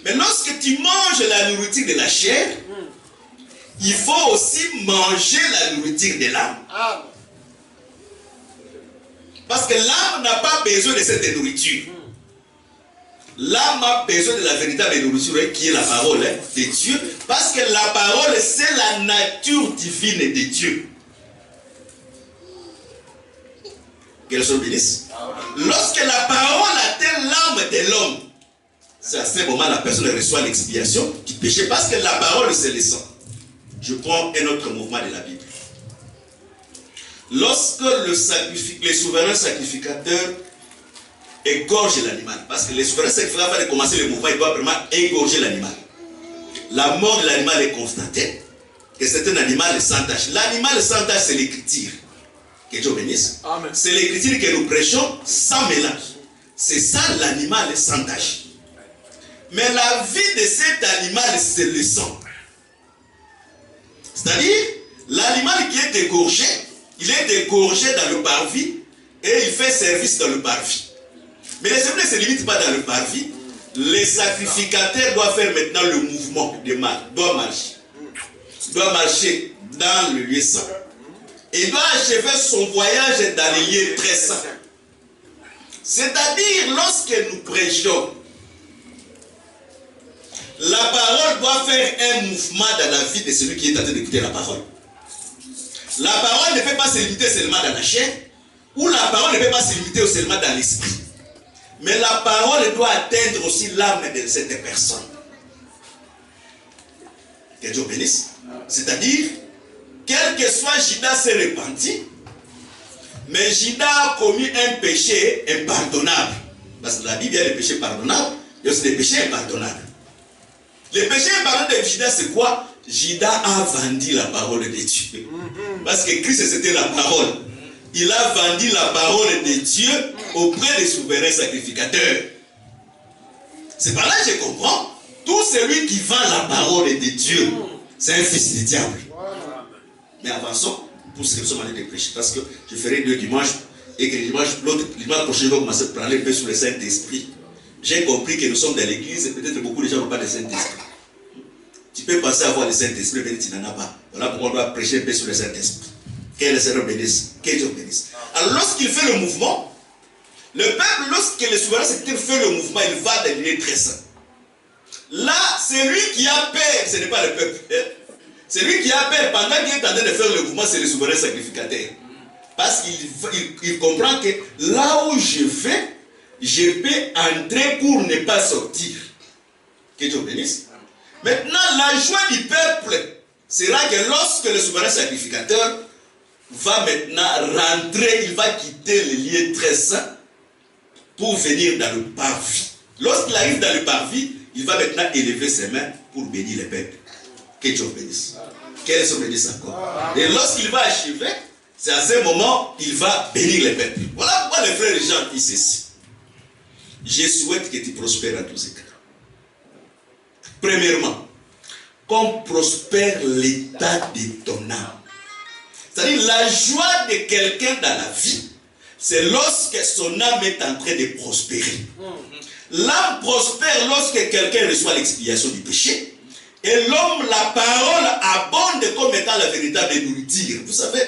Mais lorsque tu manges la nourriture de la chair, il faut aussi manger la nourriture de l'âme. Parce que l'âme n'a pas besoin de cette nourriture. L'âme a besoin de la véritable nourriture qui est la parole de Dieu. Parce que la parole, c'est la nature divine de Dieu. Qu'elle soit bénisse. Lorsque la parole atteint l'âme de l'homme, c'est à ce moment la personne reçoit l'expiation du péché. Parce que la parole, c'est le sang. Je prends un autre mouvement de la Bible. Lorsque le souverain sacrificateur égorge l'animal, parce que le souverain sacrificateur, avant de commencer le mouvement, il doit vraiment égorger l'animal. La mort de l'animal est constatée, que c'est un animal sans tache. L'animal sans tache, c'est l'écriture. Que Dieu bénisse. C'est l'écriture que nous prêchons sans mélange. C'est ça l'animal sans tache. Mais la vie de cet animal, c'est le sang. C'est-à-dire, l'animal qui est égorgé, il est égorgé dans le parvis et il fait service dans le parvis. Mais le service ne se limite pas dans le parvis. Les sacrificateurs doivent faire maintenant le mouvement de marche, doit marcher dans le lieu saint. Il doit achever son voyage dans les lieux très saints. C'est-à-dire, lorsque nous prêchons, la parole doit faire un mouvement dans la vie de celui qui est en train d'écouter la parole. La parole ne peut pas se limiter seulement dans la chair, ou la parole ne peut pas se limiter seulement dans l'esprit. Mais la parole doit atteindre aussi l'âme de cette personne. Que Dieu bénisse. C'est-à-dire, quel que soit Judas s'est repenti, mais Judas a commis un péché impardonnable. Parce que la Bible, il y a des péchés pardonnables, il y a aussi des péchés impardonnables. Le péché impardonnable de Judas, c'est quoi? Judas a vendu la parole de Dieu. Parce que Christ, c'était la parole. Il a vendu la parole de Dieu auprès des souverains sacrificateurs. C'est par là que je comprends. Tout celui qui vend la parole de Dieu, c'est un fils du diable. Mais avançons pour ce que nous sommes en train de prêcher. Parce que je ferai 2 dimanches et que le dimanche prochain, je vais commencer à parler un peu sur le Saint-Esprit. J'ai compris que nous sommes dans l'église et peut-être beaucoup de gens n'ont pas de Saint-Esprit. Tu peux penser avoir le Saint-Esprit, mais tu n'en as pas. Voilà pourquoi on doit prêcher un peu sur le Saint-Esprit. Que le Seigneur bénisse. Que Dieu bénisse. Alors lorsqu'il fait le mouvement, le peuple, lorsque le souverain secrétaire fait le mouvement, il va dans les très saints. Là, celui qui a peur, ce n'est pas le peuple. Celui qui a peur pendant qu'il est en train de faire le mouvement, c'est le souverain sacrificateur. Parce qu'il comprend que là où je vais, je peux entrer pour ne pas sortir. Que Dieu bénisse. Maintenant, la joie du peuple sera que lorsque le souverain sacrificateur va maintenant rentrer, il va quitter les lieux très saints pour venir dans le parvis. Lorsqu'il arrive dans le parvis, il va maintenant élever ses mains pour bénir les peuples. Que Dieu bénisse. Qu'elle se bénisse encore. Et lorsqu'il va achever, c'est à ce moment qu'il va bénir les peuples. Voilà pourquoi les frères et gens disent ceci. Je souhaite que tu prospères à tous égards. Premièrement, qu'on prospère l'état de ton âme. C'est-à-dire la joie de quelqu'un dans la vie, c'est lorsque son âme est en train de prospérer. L'âme prospère lorsque quelqu'un reçoit l'expiation du péché. Et l'homme, la parole abonde comme étant la véritable nourriture. Vous savez,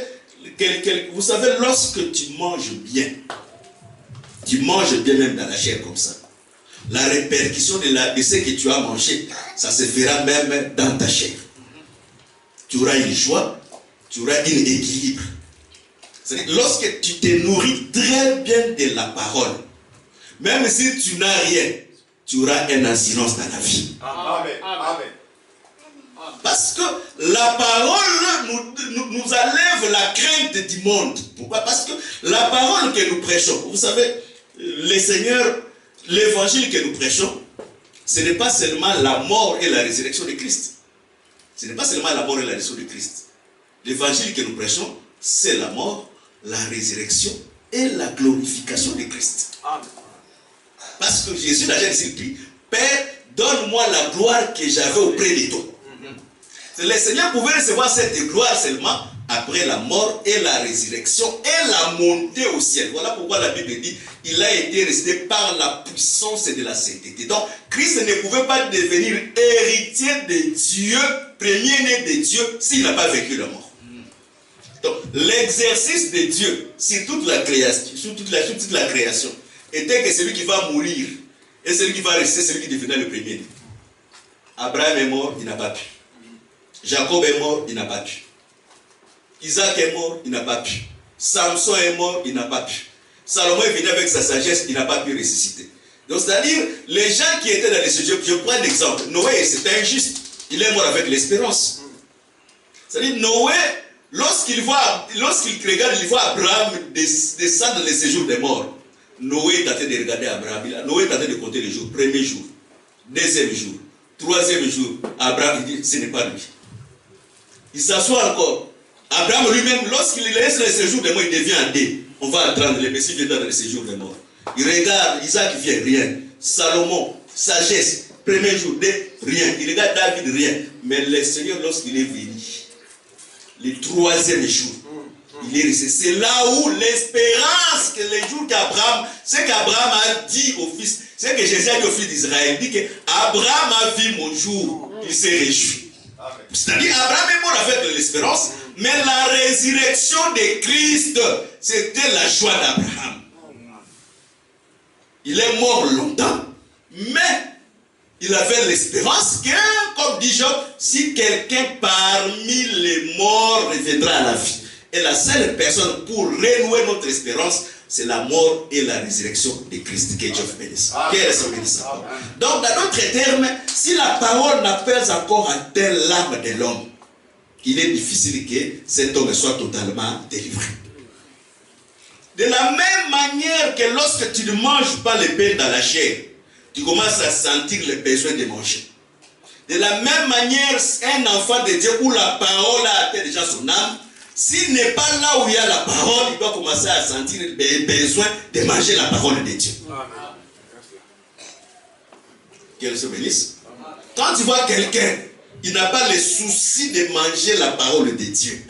lorsque tu manges bien même dans la chair comme ça, la répercussion de ce que tu as mangé, ça se fera même dans ta chair. Tu auras une joie, tu auras un équilibre. C'est-à-dire, lorsque tu te nourris très bien de la parole, même si tu n'as rien, tu auras une assurance dans la vie. Amen. Amen. Parce que la parole nous enlève la crainte du monde. Pourquoi? Parce que la parole que nous prêchons, vous savez, les seigneurs, l'évangile que nous prêchons, ce n'est pas seulement la mort et la résurrection de Christ. Ce n'est pas seulement la mort et la résurrection de Christ. L'évangile que nous prêchons, c'est la mort, la résurrection et la glorification de Christ. Amen. Parce que Jésus n'a jamais dit, Père, donne-moi la gloire que j'avais auprès de toi. Le Seigneur pouvait recevoir cette gloire seulement après la mort et la résurrection et la montée au ciel. Voilà pourquoi la Bible dit il a été resté par la puissance de la sainteté. Donc Christ ne pouvait pas devenir héritier de Dieu, premier-né de Dieu, s'il n'a pas vécu la mort. Donc l'exercice de Dieu sur toute la création, était que celui qui va mourir et celui qui va rester, celui qui deviendra le premier-né. Abraham est mort, il n'a pas pu. Jacob est mort, il n'a pas pu. Isaac est mort, il n'a pas pu. Samson est mort, il n'a pas pu. Salomon est venu avec sa sagesse, il n'a pas pu ressusciter. Donc c'est-à-dire, les gens qui étaient dans les sujets, je prends l'exemple. Noé, c'était injuste. Il est mort avec l'espérance. C'est-à-dire, Noé, lorsqu'il regarde, il voit Abraham descendre dans les séjours des morts. Noé est en train de regarder Abraham. Noé est en train de compter les jours. Premier jour, deuxième jour, troisième jour. Abraham dit, ce n'est pas lui. Il s'assoit encore. Abraham lui-même, lorsqu'il laisse les séjours des morts, il devient un dé. On va attendre, le Messie vient dans les séjours des morts. Il regarde, Isaac vient, rien. Salomon, sagesse, premier jour, rien. Il regarde David, rien. Mais le Seigneur, lorsqu'il est venu, le troisième jour, il est resté. C'est là où l'espérance, que les jours qu'Abraham, c'est qu'Abraham a dit au fils, c'est que Jésus a dit au fils d'Israël, il dit que Abraham a vu mon jour, il s'est réjoui. C'est-à-dire, Abraham est mort avec l'espérance, mais la résurrection de Christ, c'était la joie d'Abraham. Il est mort longtemps, mais il avait l'espérance que, comme dit Job, si quelqu'un parmi les morts reviendra à la vie, et la seule personne pour renouer notre espérance, c'est la mort et la résurrection de Christ. Que Dieu bénisse. Donc, dans d'autres termes, si la parole n'a pas encore atteint l'âme de l'homme, il est difficile que cet homme soit totalement délivré. De la même manière que lorsque tu ne manges pas le pain dans la chair, tu commences à sentir le besoin de manger. De la même manière, un enfant de Dieu où la parole a atteint déjà son âme, s'il n'est pas là où il y a la parole, il doit commencer à sentir le besoin de manger la parole de Dieu. Qu'elle se bénisse. Quand tu vois quelqu'un, il n'a pas le souci de manger la parole de Dieu,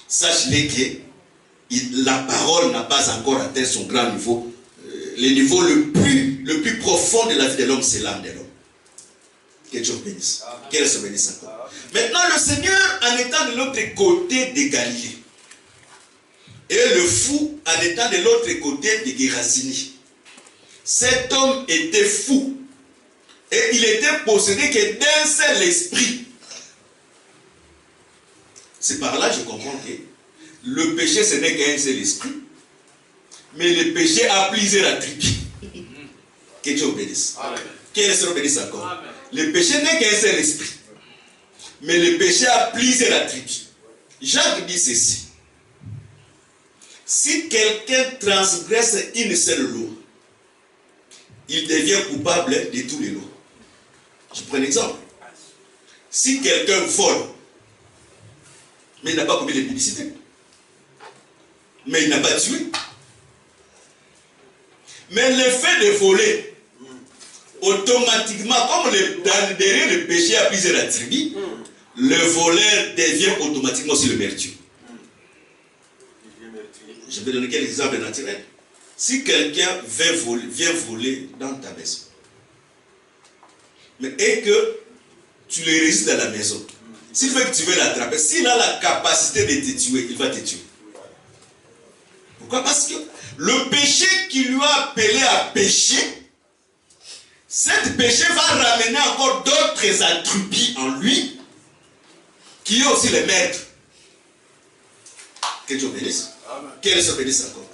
sache-le que la parole n'a pas encore atteint son grand niveau. Le niveau le plus profond de la vie de l'homme, c'est l'âme de l'homme. Que Dieu bénisse. Qu'elle se bénisse encore. Maintenant, le Seigneur, en étant de l'autre côté de Galilée, et le fou, en étant de l'autre côté de Gérasini, cet homme était fou. Et il était possédé que d'un seul esprit. C'est par là que je comprends que le péché, ce n'est qu'un seul esprit. Mais le péché a plusieurs attributs. Que Dieu bénisse. Qu'elle se bénisse encore. Amen. Le péché n'est qu'un seul esprit. Mais le péché a plusieurs attributs. Jacques dit ceci. Si quelqu'un transgresse une seule loi, il devient coupable de tous les lois. Je prends un exemple. Si quelqu'un vole, mais il n'a pas commis de publicité, mais il n'a pas tué. Mais le fait de voler, automatiquement, comme derrière le péché a plusieurs attributs, le voleur devient automatiquement aussi le meurtrier. Je vais donner quelques exemples naturels. Si quelqu'un vient voler dans ta maison, et que tu le résistes à la maison, s'il veut que tu veux l'attraper, s'il a la capacité de te tuer, il va te tuer. Pourquoi? Parce que le péché qui lui a appelé à pécher, cet péché va ramener encore d'autres attributs en lui, qui est aussi le maître. Que Dieu bénisse. Qu'elle se bénisse encore.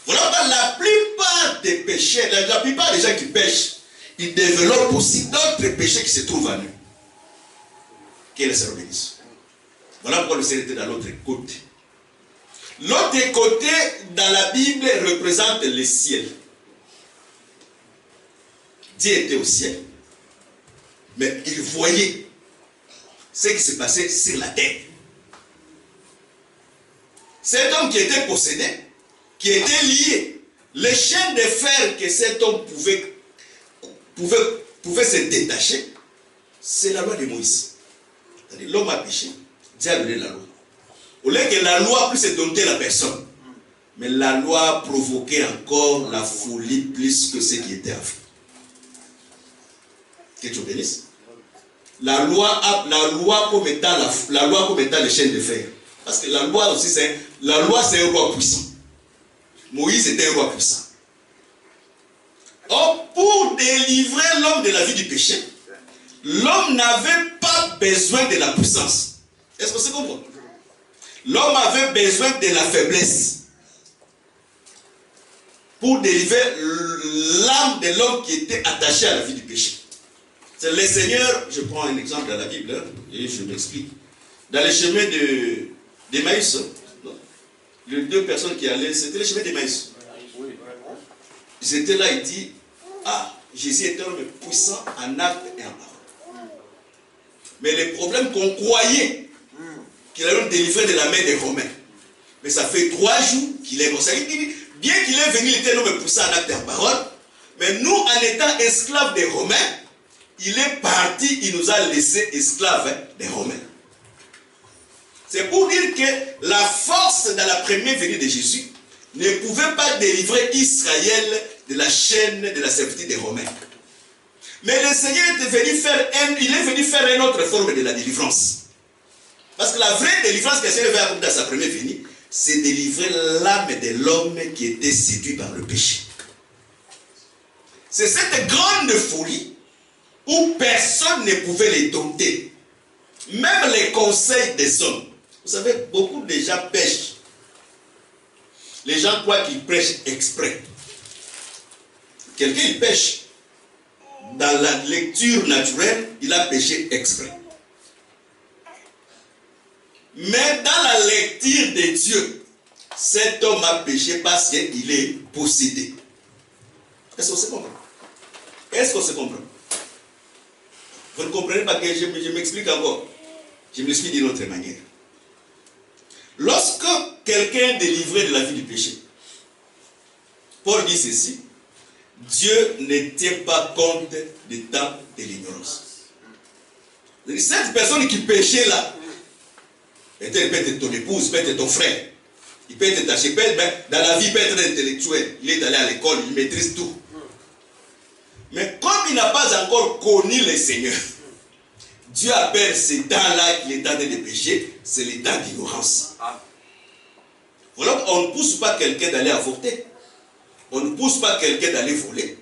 Voilà, la plupart des péchés, la plupart des gens qui pêchent, ils développent aussi d'autres péchés qui se trouvent en eux. Qu'elle se bénisse. Voilà pourquoi le Seigneur était dans l'autre côté. L'autre côté, dans la Bible, représente le ciel. Dieu était au ciel, mais il voyait ce qui se passait sur la terre. Cet homme qui était possédé, qui était lié, les chaînes de fer que cet homme pouvait se détacher, c'est la loi de Moïse. L'homme a péché, Dieu a donné la loi. Au lieu que la loi puisse dompter la personne, mais la loi provoquait encore la folie plus que ce qui était avant. Que Dieu bénisse. La loi comme étant les chaînes de fer. Parce que la loi aussi, c'est un roi puissant. Moïse était un roi puissant. Or, pour délivrer l'homme de la vie du péché, l'homme n'avait pas besoin de la puissance. Est-ce que c'est compris? L'homme avait besoin de la faiblesse pour délivrer l'âme de l'homme qui était attaché à la vie du péché. C'est le Seigneur, je prends un exemple dans la Bible, et je m'explique. Dans le chemin d'Emmaüs, les deux personnes qui allaient, c'était le chemin d'Emmaüs. Ils étaient là, il dit, Jésus était un homme puissant en acte et en parole. Mais le problème qu'on croyait qu'il allait nous délivrer de la main des Romains. Mais ça fait 3 jours qu'il est comme ça. Bien qu'il est venu, il était un homme puissant en acte et en parole. Mais nous, en étant esclaves des Romains, il est parti, il nous a laissés esclaves des Romains. C'est pour dire que la force dans la première venue de Jésus ne pouvait pas délivrer Israël de la chaîne de la servitude des Romains. Mais le Seigneur est venu faire une autre forme de la délivrance. Parce que la vraie délivrance que le Seigneur veut accomplir dans sa première venue, c'est délivrer l'âme de l'homme qui était séduit par le péché. C'est cette grande folie où personne ne pouvait les dompter. Même les conseils des hommes. Vous savez, beaucoup de gens pêchent. Les gens croient qu'ils prêchent exprès. Quelqu'un il pêche. Dans la lecture naturelle, il a péché exprès. Mais dans la lecture de Dieu, cet homme a péché parce qu'il est possédé. Est-ce qu'on se comprend? Est-ce qu'on se comprend? Vous ne comprenez pas que je m'explique encore. Je m'explique d'une autre manière. Lorsque quelqu'un est délivré de la vie du péché, Paul dit ceci, Dieu ne tient pas compte du temps de l'ignorance. Cette personne qui péchait là, peut être ton épouse, peut être ton frère, il peut être taché, dans la vie il peut être intellectuel, il est allé à l'école, il maîtrise tout. Mais comme il n'a pas encore connu le Seigneur, Dieu appelle ces temps-là qui est le temps de péché, c'est le temps d'ignorance. Voilà, on ne pousse pas quelqu'un d'aller avorter. On ne pousse pas quelqu'un d'aller voler.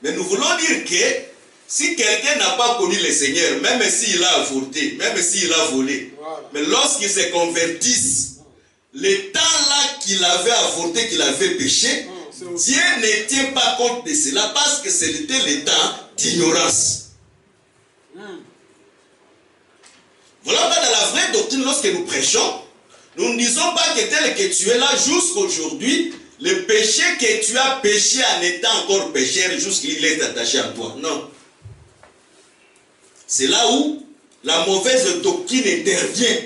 Mais nous voulons dire que si quelqu'un n'a pas connu le Seigneur, même s'il a avorté, même s'il a volé, mais lorsqu'il se convertisse, le temps-là qu'il avait avorté, qu'il avait péché, Dieu ne tient pas compte de cela parce que c'était le temps d'ignorance. Voilà, dans la vraie doctrine, lorsque nous prêchons, nous ne disons pas que tel que tu es là jusqu'aujourd'hui, Le péché que tu as péché en étant encore pécheur, jusqu'il est attaché à toi. Non. C'est là où la mauvaise doctrine intervient.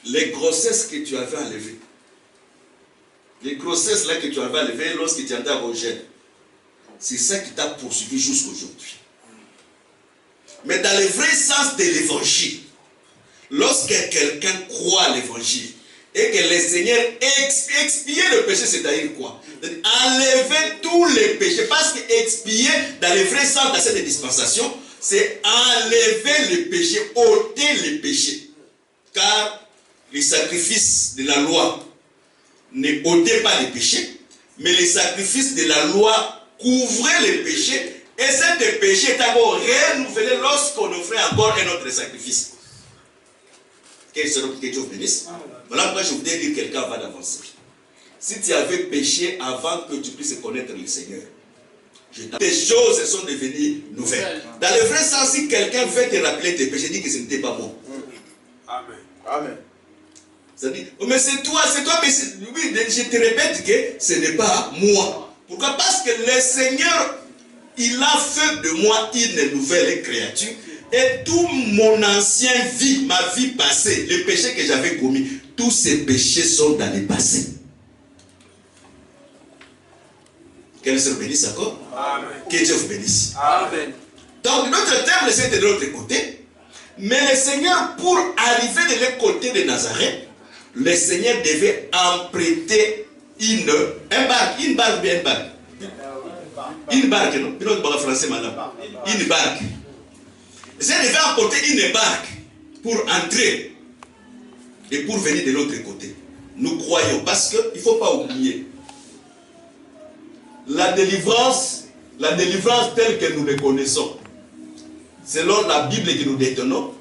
Les grossesses que tu avais enlevées, les grossesses là que tu avais enlevées lorsque tu étais jeune, c'est ça qui t'a poursuivi jusqu'aujourd'hui. Mais dans le vrai sens de l'évangile, lorsque quelqu'un croit à l'évangile et que le Seigneur expier le péché, c'est-à-dire quoi? Enlever tous les péchés. Parce que expier, dans le vrai sens de cette dispensation, c'est enlever les péchés, ôter les péchés. Car les sacrifices de la loi ne ôtaient pas les péchés, mais les sacrifices de la loi couvraient les péchés. Et ce péché est encore renouvelé lorsqu'on offrait encore un autre sacrifice. Que Dieu vous bénisse. Voilà pourquoi je voudrais dire quelqu'un avant d'avancer. Si tu avais péché avant que tu puisses connaître le Seigneur, tes choses sont devenues nouvelles. Dans le vrai sens, si quelqu'un veut te rappeler tes péchés, dis que ce n'était pas moi. Amen. Amen. Ça dit, oh, mais c'est toi, mais oui, je te répète que ce n'est pas moi. Pourquoi? Parce que le Seigneur, il a fait de moi une nouvelle créature. Et tout mon ancien vie, ma vie passée, les péchés que j'avais commis, tous ces péchés sont dans le passé. Que le Seigneur bénisse encore. Amen. Que Dieu vous bénisse. Amen. Donc notre terme, c'est de l'autre côté. Mais le Seigneur, pour arriver de l'autre côté de Nazareth, le Seigneur devait emprunter une barque, non? Une barque. Je devais emporter une barque pour entrer et pour venir de l'autre côté. Nous croyons, parce qu'il ne faut pas oublier, la délivrance telle que nous le connaissons, selon la Bible que nous détenons,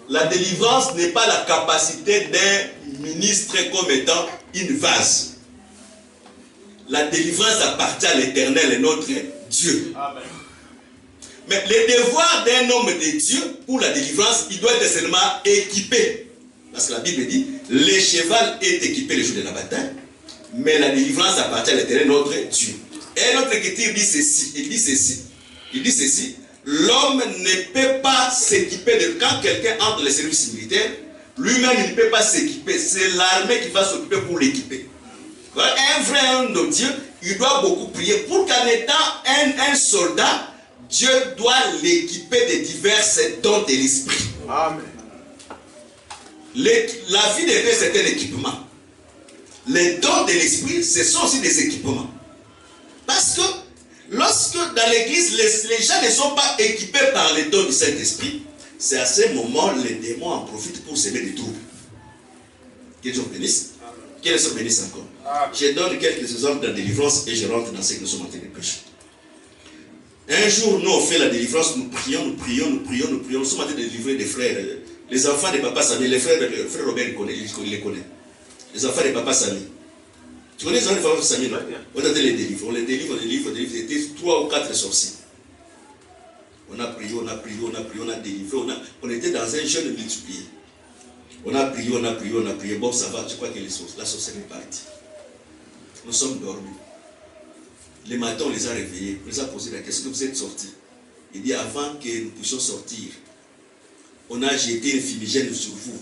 la délivrance n'est pas la capacité d'un ministre comme étant une vase. La délivrance appartient à l'Éternel, notre Dieu. Amen. Mais le devoir d'un homme de Dieu pour la délivrance, il doit être seulement équipé. Parce que la Bible dit, le cheval est équipé le jour de la bataille, mais la délivrance appartient à l'Éternel, notre Dieu. Et notre écriture dit ceci, il dit ceci, l'homme ne peut pas s'équiper de quand quelqu'un entre dans le service militaire, lui-même il ne peut pas s'équiper, c'est l'armée qui va s'occuper pour l'équiper. Un vrai homme de Dieu, il doit beaucoup prier pour qu'en étant un soldat, Dieu doit l'équiper de divers dons de l'esprit. Amen. La vie de Dieu, c'est un équipement. Les dons de l'esprit, ce sont aussi des équipements. Parce que lorsque dans l'église, les gens ne sont pas équipés par les dons du Saint-Esprit, c'est à ce moment les démons en profitent pour semer des troubles. Que Dieu bénisse. Que Dieu bénisse encore. Amen. Je donne quelques exemples de délivrance et je rentre dans ce que nous sommes en train de prêcher. Un jour, nous on fait la délivrance, nous prions, nous sommes en train de délivrer des frères. Les enfants de Papa Samy, le frère Robert, il les connaît. Les enfants de Papa Samy. Tu connais les enfants de Papa Samy, non? On a les délivres, on les délivre, c'était 3 ou 4 sorciers. On a prié, on a délivré, on était dans un jeûne multiplié. On a prié, bon ça va, je crois que la sorcière est partie. Nous sommes dormis. Les matins, on les a réveillés, on les a posé la question, que vous êtes sortis? Il dit, avant que nous puissions sortir, on a jeté une fumigène sur vous,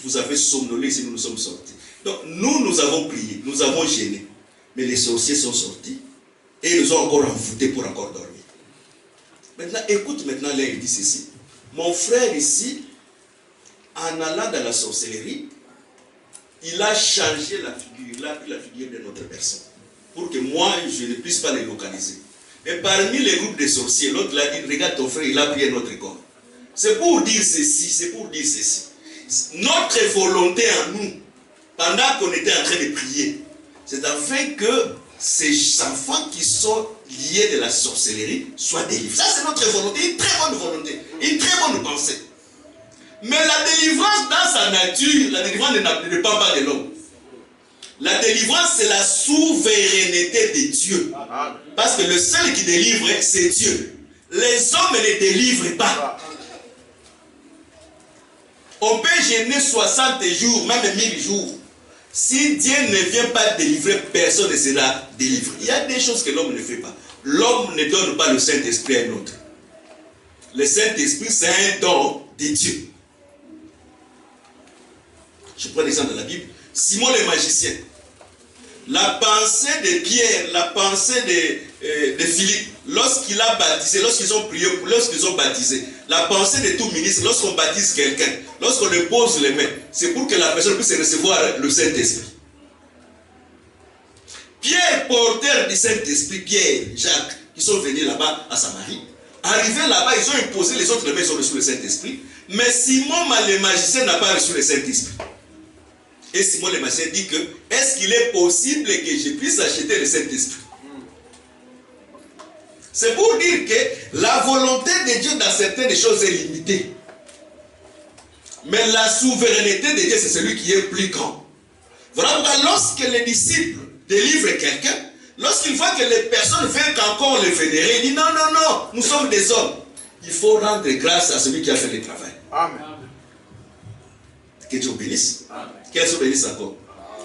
vous avez somnolé si nous sommes sortis. Donc, nous avons prié, nous avons gêné, mais les sorciers sont sortis et ils nous ont encore envoûtés pour encore dormir. Maintenant, écoute maintenant, là, il dit ceci. Mon frère ici, en allant dans la sorcellerie, il a changé la figure, il a pris la figure de notre personne, pour que moi, je ne puisse pas les localiser. Et parmi les groupes de sorciers, l'autre l'a dit, regarde ton frère, il a pris notre corps. C'est pour dire ceci, Notre volonté en nous, pendant qu'on était en train de prier, c'est afin que ces enfants qui sont liés de la sorcellerie soient délivrés. Ça, c'est notre volonté, une très bonne volonté, une très bonne pensée. Mais la délivrance dans sa nature, la délivrance ne dépend pas de l'homme. La délivrance, c'est la souveraineté de Dieu. Parce que le seul qui délivre, c'est Dieu. Les hommes ne délivrent pas. On peut jeûner 60 jours, même 1000 jours. Si Dieu ne vient pas délivrer, personne ne sera délivré. Il y a des choses que l'homme ne fait pas. L'homme ne donne pas le Saint-Esprit à un autre. Le Saint-Esprit, c'est un don de Dieu. Je prends l'exemple de la Bible. Simon le magicien. La pensée de Pierre, la pensée de Philippe, lorsqu'il a baptisé, lorsqu'ils ont prié, lorsqu'ils ont baptisé, la pensée de tout ministre, lorsqu'on baptise quelqu'un, lorsqu'on lui pose les mains, c'est pour que la personne puisse recevoir le Saint-Esprit. Pierre, porteur du Saint-Esprit, Pierre, Jacques, qui sont venus là-bas à Samarie, arrivés là-bas, ils ont imposé les autres mains, ils ont reçu le Saint-Esprit, mais Simon le magicien n'a pas reçu le Saint-Esprit. Et Simon le magicien dit que, est-ce qu'il est possible que je puisse acheter le Saint-Esprit? C'est pour dire que la volonté de Dieu dans certaines choses est limitée. Mais la souveraineté de Dieu, c'est celui qui est plus grand. Voilà pourquoi lorsque les disciples délivrent quelqu'un, lorsqu'ils voient que les personnes veulent qu'encore le vénérer, ils disent non, non, non, nous sommes des hommes. Il faut rendre grâce à celui qui a fait le travail. Amen. Que Dieu bénisse. Qu'elle se bénisse encore.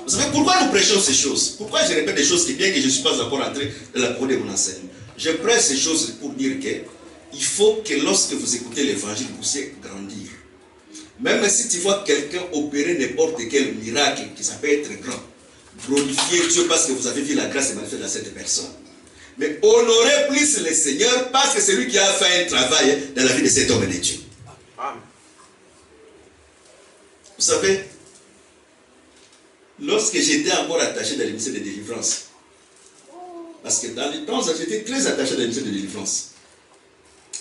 Vous savez pourquoi nous prêchons ces choses? Pourquoi je répète des choses qui, bien que je ne suis pas encore entré dans la cour de mon enseignement, je prêche ces choses pour dire que il faut que lorsque vous écoutez l'évangile, vous puissiez grandir. Même si tu vois quelqu'un opérer n'importe quel miracle, qui ça peut être grand, glorifiez Dieu parce que vous avez vu la grâce manifestée dans cette personne. Mais honorez plus le Seigneur parce que c'est lui qui a fait un travail dans la vie de cet homme et de Dieu. Amen. Vous savez, lorsque j'étais encore attaché dans l'émission de délivrance, parce que dans les temps, j'étais très attaché dans l'émission de délivrance.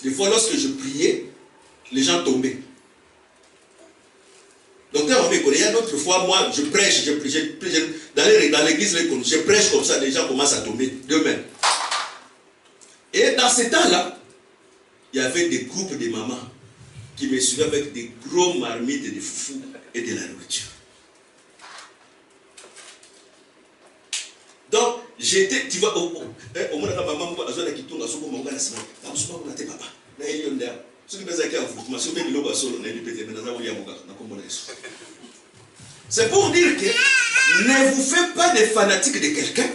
Des fois, lorsque je priais, les gens tombaient. Docteur, on me connaît. Il y a d'autres fois, moi, je prêche, dans l'église, je prêche comme ça, les gens commencent à tomber d'eux-mêmes. Et dans ces temps-là, il y avait des groupes de mamans qui me suivaient avec des gros marmites de foufou et de la nourriture. Donc, j'étais, tu vois, au moins, maman, c'est pour dire que ne vous faites pas des fanatiques de quelqu'un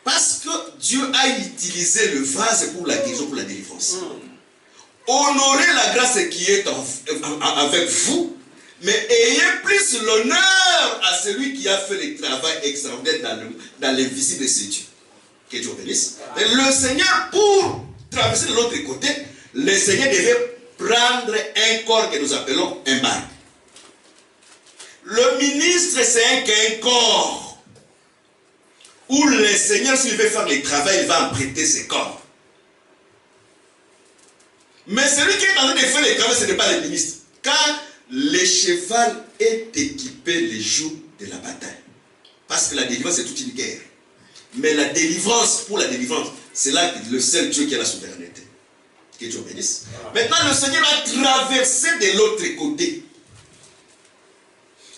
parce que Dieu a utilisé le vase pour la guérison, pour la délivrance. Honorez la grâce qui est avec vous, mais ayez plus l'honneur à celui qui a fait le travail extraordinaire dans l'invisible de ces dieux. Que Dieu bénisse. Et le Seigneur, pour traverser de l'autre côté, le Seigneur devait prendre un corps que nous appelons un barbe. Le ministre, c'est un corps où le Seigneur, s'il veut faire le travail, il va emprunter ses corps. Mais celui qui est en train de faire le travail, ce n'est pas le ministre. Quand le cheval est équipé les jours de la bataille, parce que la délivrance, c'est toute une guerre. Mais la délivrance, pour la délivrance, c'est là le seul Dieu qui a la souveraineté. Que Dieu bénisse. Maintenant, le Seigneur a traversé de l'autre côté.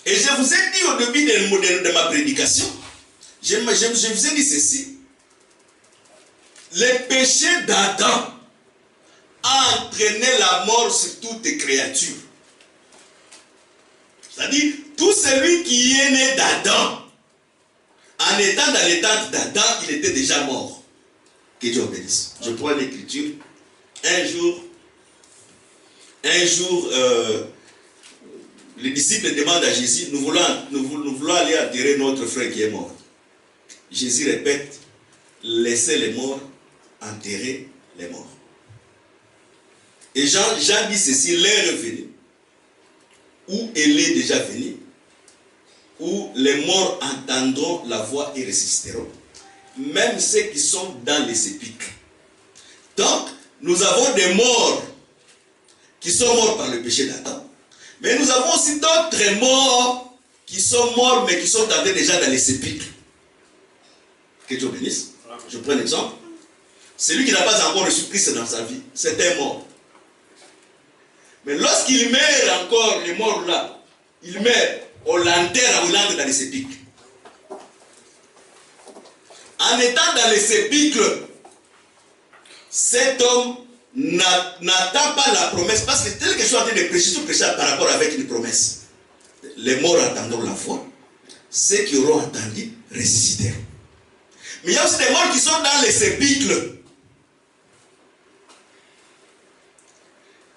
Et je vous ai dit au début de ma prédication, je vous ai dit ceci. Le péché d'Adam a entraîné la mort sur toutes les créatures. C'est-à-dire, tout celui qui est né d'Adam, en étant dans l'état d'Adam, il était déjà mort. Que Dieu bénisse. Je prends l'écriture. Un jour, les disciples demandent à Jésus, nous voulons aller enterrer notre frère qui est mort. Jésus répète, laissez les morts enterrer les morts. Et Jean dit ceci, l'heure est venue, où elle est déjà venue, où les morts entendront la voix et résisteront, même ceux qui sont dans les sépulcres. Donc, nous avons des morts qui sont morts par le péché d'Adam, mais nous avons aussi d'autres morts qui sont morts, mais qui sont entrés déjà dans les sépulcres. Que Dieu bénisse. Je prends un exemple. Celui qui n'a pas encore reçu Christ dans sa vie, c'est un mort. Mais lorsqu'il meurt encore, les morts là, il meurt, on l'enterre, on l'enterre dans les sépulcres. En étant dans les sépulcres, cet homme n'attend pas la promesse, parce que tel que je suis en train de prêcher, je prêche par rapport avec une promesse. Les morts attendront la foi, ceux qui auront attendu ressusciteront. Mais il y a aussi des morts qui sont dans les sépulcres.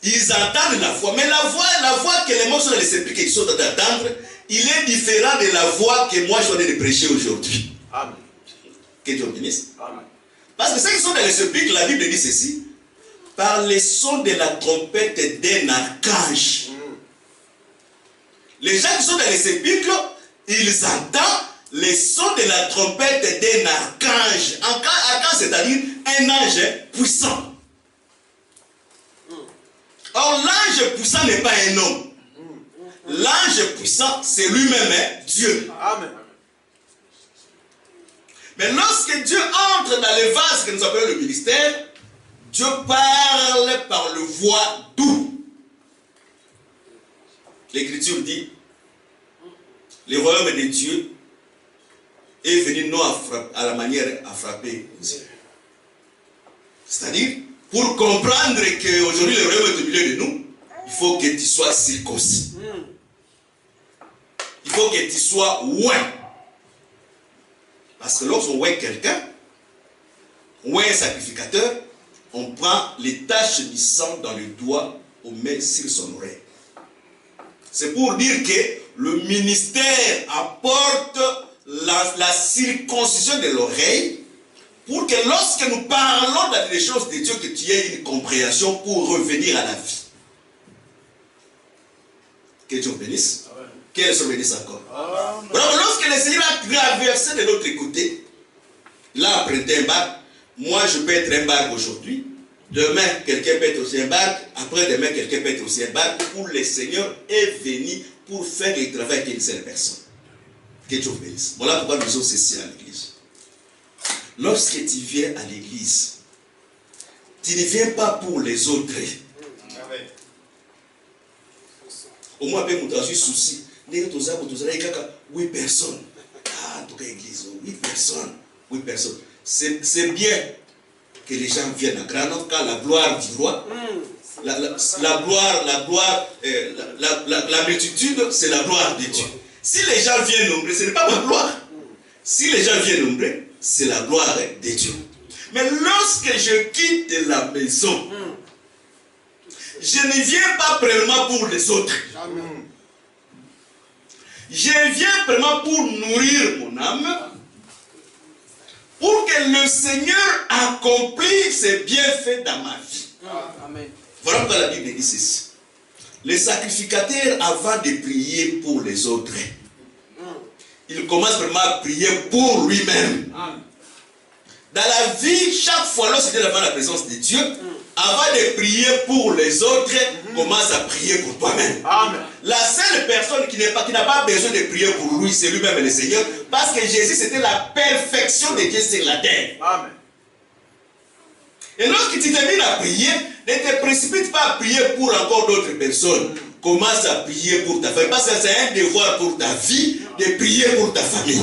Ils entendent la voix, mais la voix que les morts sont dans les sépulcres qui sont en train d'attendre, il est différent de la voix que moi je suis en train de prêcher aujourd'hui. Amen. Que Dieu bénisse. Amen. Parce que ceux qui sont dans les sépulcres, la Bible dit ceci, par les sons de la trompette d'un archange. Les gens qui sont dans les sépulcres, ils entendent les sons de la trompette d'un archange. Archange, c'est-à-dire un ange puissant. Or, l'ange puissant n'est pas un homme. L'ange puissant, c'est lui-même, Dieu. Amen. Mais lorsque Dieu entre dans les vases que nous appelons le ministère, Dieu parle par le voix doux. L'Écriture dit, le royaume de Dieu est venu non à la manière à frapper aux yeux. C'est-à-dire, pour comprendre qu'aujourd'hui le royaume est au milieu de nous, il faut que tu sois circoncis. Il faut que tu sois ouin. Parce que lorsqu'on ouin quelqu'un, ouin un sacrificateur, on prend les taches du sang dans le doigt, on met sur son oreille. C'est pour dire que le ministère apporte la circoncision de l'oreille pour que lorsque nous parlons des choses de Dieu, que tu aies une compréhension pour revenir à la vie. Que Dieu bénisse. Qu'elle se bénisse encore. Alors, lorsque le Seigneur a traversé de l'autre côté, là, prêté un bac, moi je peux être un bac aujourd'hui, demain quelqu'un peut être aussi un bac, après-demain quelqu'un peut être aussi un bac, où le Seigneur est venu pour faire le travail d'une seule personne. Que Dieu bénisse. Voilà pourquoi nous faisons ceci à l'église. Lorsque tu viens à l'église, tu ne viens pas pour les autres. Au moins, avec mon souci, 8 personnes. Ah, en tout cas, l'église, 8 personnes. 8 personnes. C'est bien que les gens viennent à Grenoble, car la gloire du roi, la multitude, c'est la gloire de Dieu. Si les gens viennent nombreux, ce n'est pas ma gloire. Si les gens viennent nombreux, c'est la gloire de Dieu. Mais lorsque je quitte la maison, je ne viens pas vraiment pour les autres. Je viens vraiment pour nourrir mon âme, pour que le Seigneur accomplisse ses bienfaits dans ma vie. Amen. Voilà pourquoi la Bible dit ceci. Le sacrificateur, avant de prier pour les autres, il commence vraiment à prier pour lui-même. Dans la vie, chaque fois lorsque tu es devant la présence de Dieu, avant de prier pour les autres, commence à prier pour toi-même. La seule personne qui n'a pas besoin de prier pour lui, c'est lui-même le Seigneur, parce que Jésus c'était la perfection de Dieu sur la terre. Amen. Et lorsque tu termines à prier, ne te précipite pas à prier pour encore d'autres personnes. Commence à prier pour ta famille, parce que c'est un devoir pour ta vie de prier pour ta famille.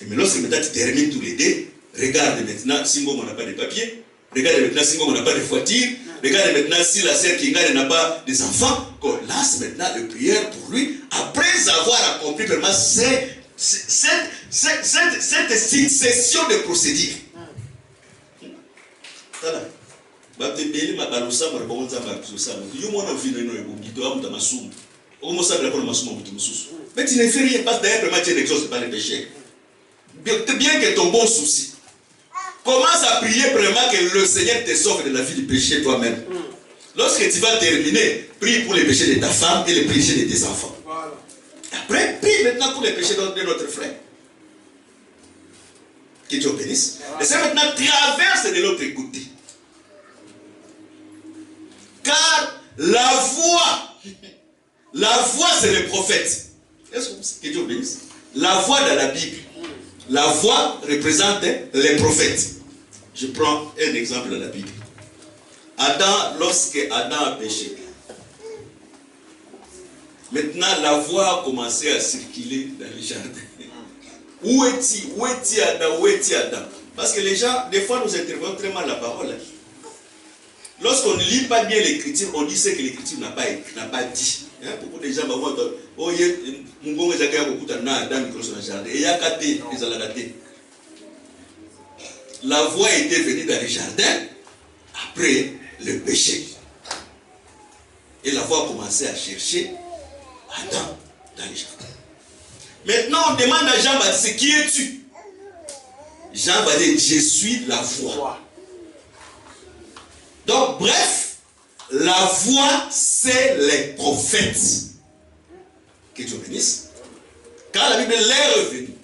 Et mais lorsque maintenant tu termines tous les deux, regarde maintenant si on n'a pas de papier, regarde maintenant si on n'a pas de voiture, regarde maintenant si la sœur Kinga n'a pas des enfants, qu'on lance maintenant de prière pour lui, après avoir accompli vraiment cette succession de procédures. Mais tu ne fais rien parce que d'ailleurs tu n'exauces pas les péchés. Bien que ton bon souci, commence à prier vraiment que le Seigneur te sauve de la vie du péché toi-même. Lorsque tu vas terminer, prie pour les péchés de ta femme et les péchés de tes enfants. Après, prie maintenant pour les péchés de notre frère. Que Dieu bénisse. Et c'est maintenant traverse de l'autre côté. Car la voix c'est le prophète. Est-ce que Dieu bénisse? La voix dans la Bible. La voix représente les prophètes. Je prends un exemple dans la Bible. Adam, lorsque Adam a péché, maintenant la voix a commencé à circuler dans les jardins. Où est-il Adam? Où est-il Adam? Parce que les gens, des fois, nous interprétons très mal la parole. Lorsqu'on ne lit pas bien l'écriture, on dit ce que l'écriture n'a pas dit. Hein? Beaucoup de gens vont dire, oh, il y a beaucoup de gens qui la voix était venue dans le jardin après le péché. Et la voix a commencé à chercher Adam dans le jardin. Maintenant, on demande à Jean-Baptiste, qui es-tu? Jean va dire, je suis la voix. Donc, bref, la voix, c'est les prophètes. Que Dieu bénisse. Quand la Bible est revenue,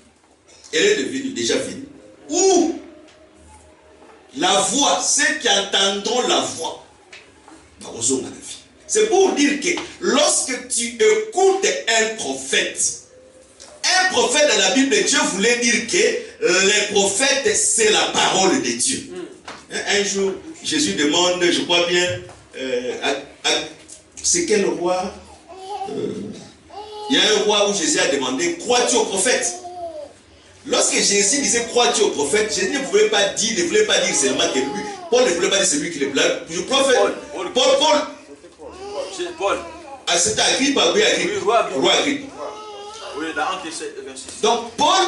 elle est devenue, déjà venue. Où la voix, ceux qui entendront la voix, c'est pour dire que lorsque tu écoutes un prophète dans la Bible, Dieu voulait dire que les prophètes, c'est la parole de Dieu. Un jour, Jésus demande, je crois bien, c'est quel roi? Il y a un roi où Jésus a demandé, crois-tu au prophète? Lorsque Jésus disait, crois-tu au prophète, Jésus ne voulait pas dire seulement que lui. Paul ne voulait pas dire celui qui le blâme. Le prophète, Paul. Ah, c'était Agrippe, oui, Agrippe. Roi Agrippe. Oui, dans Actes 26. Donc, Paul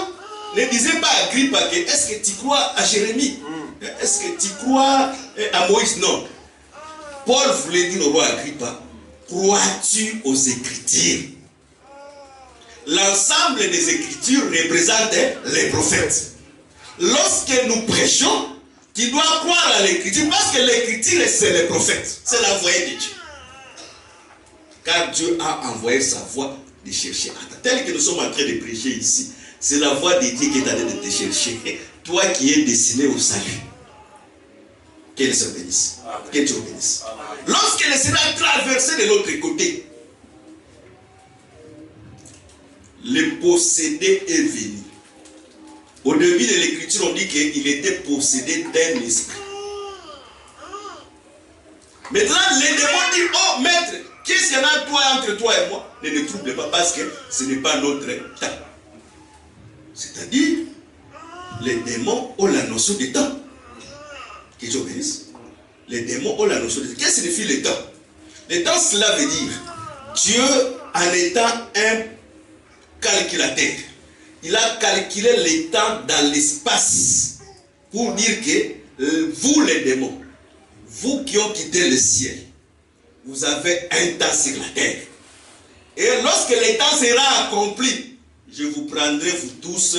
ne disait pas à Agrippe, est-ce que tu crois à Jérémie? Est-ce que tu crois à Moïse? Non. Paul voulait dire au roi Agrippa, crois-tu aux Écritures? L'ensemble des Écritures représente les prophètes. Lorsque nous prêchons, tu dois croire à l'Écriture, parce que l'Écriture, c'est les prophètes. C'est la voix de Dieu. Car Dieu a envoyé sa voix de chercher. Tel que nous sommes en train de prêcher ici, c'est la voix de Dieu qui est en train de te chercher. Toi qui es destiné au salut. Que le Seigneur bénisse. Que Dieu bénisse. Lorsque le Seigneur a traversé de l'autre côté, le possédé est venu. Au début de l'écriture, on dit qu'il était possédé d'un esprit. Maintenant, les démons disent, oh maître, qu'est-ce qu'il y en a entre toi et moi? Ne nous trouble pas parce que ce n'est pas notre temps. C'est-à-dire, les démons ont la notion du temps. Que Dieu bénisse. Les démons ont la notion du temps. Qu'est-ce que signifie le temps? Le temps, cela veut dire Dieu, en étant un calculateur, il a calculé le temps dans l'espace pour dire que vous les démons, vous qui ont quitté le ciel, vous avez un temps sur la terre. Et lorsque le temps sera accompli, je vous prendrai vous tous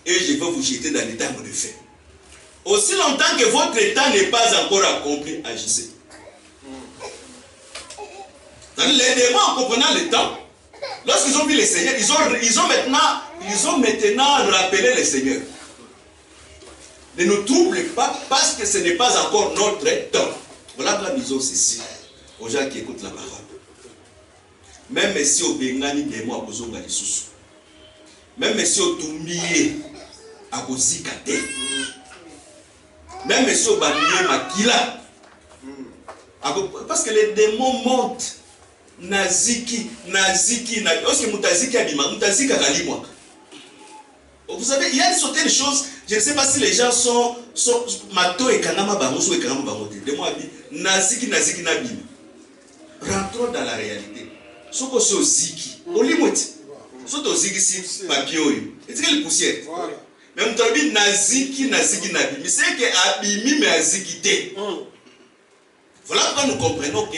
et je vais vous jeter dans l'état de feu. Aussi longtemps que votre temps n'est pas encore accompli, agissez. Les démons, en comprenant le temps, lorsqu'ils ont vu le Seigneur, ils ont maintenant rappelé le Seigneur. Ne nous trouble pas parce que ce n'est pas encore notre temps. Voilà pourquoi nous disons ceci aux gens qui écoutent la parole. Même si au Bengani démon à Kozonga Lisusu, même si au Tumbié à Kozikate, même si au Banié Makila, parce que les démons montent. Naziki, lorsque Moutaziki abima, Moutaziki kalimwa. Vous savez, il y a certaines choses, je ne sais pas si les gens sont mato et kanama bangoso et kanama bangote. De moi, Naziki nabima. Rentrons dans la réalité. Ce que c'est au ziki, au limite. Ce que c'est au ziki, c'est papier. C'est quelle poussière. Mais Moutabi naziki nabima. C'est que abimi mais aziki te. Voilà pourquoi nous comprenons que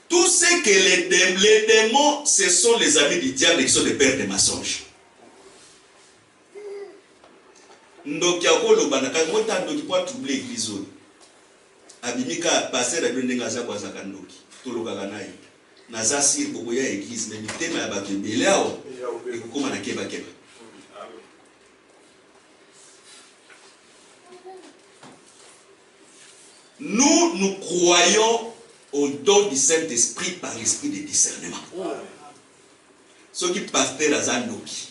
tout ce que les démons, ce sont les amis du diable qui sont des pères de mensonges. Donc, il y a encore le banaka, moi, tu peux pas troubler l'église. Abimika, passer à Bendengaza, Kwazakandoki, tout le Gaganaï. Naza sir, Boboya, église, mais il t'aime à battre Béléao, et comment on a Keba Keba. Nous croyons au don du Saint-Esprit par l'esprit de discernement. Ce qui pasteur à Zandoki.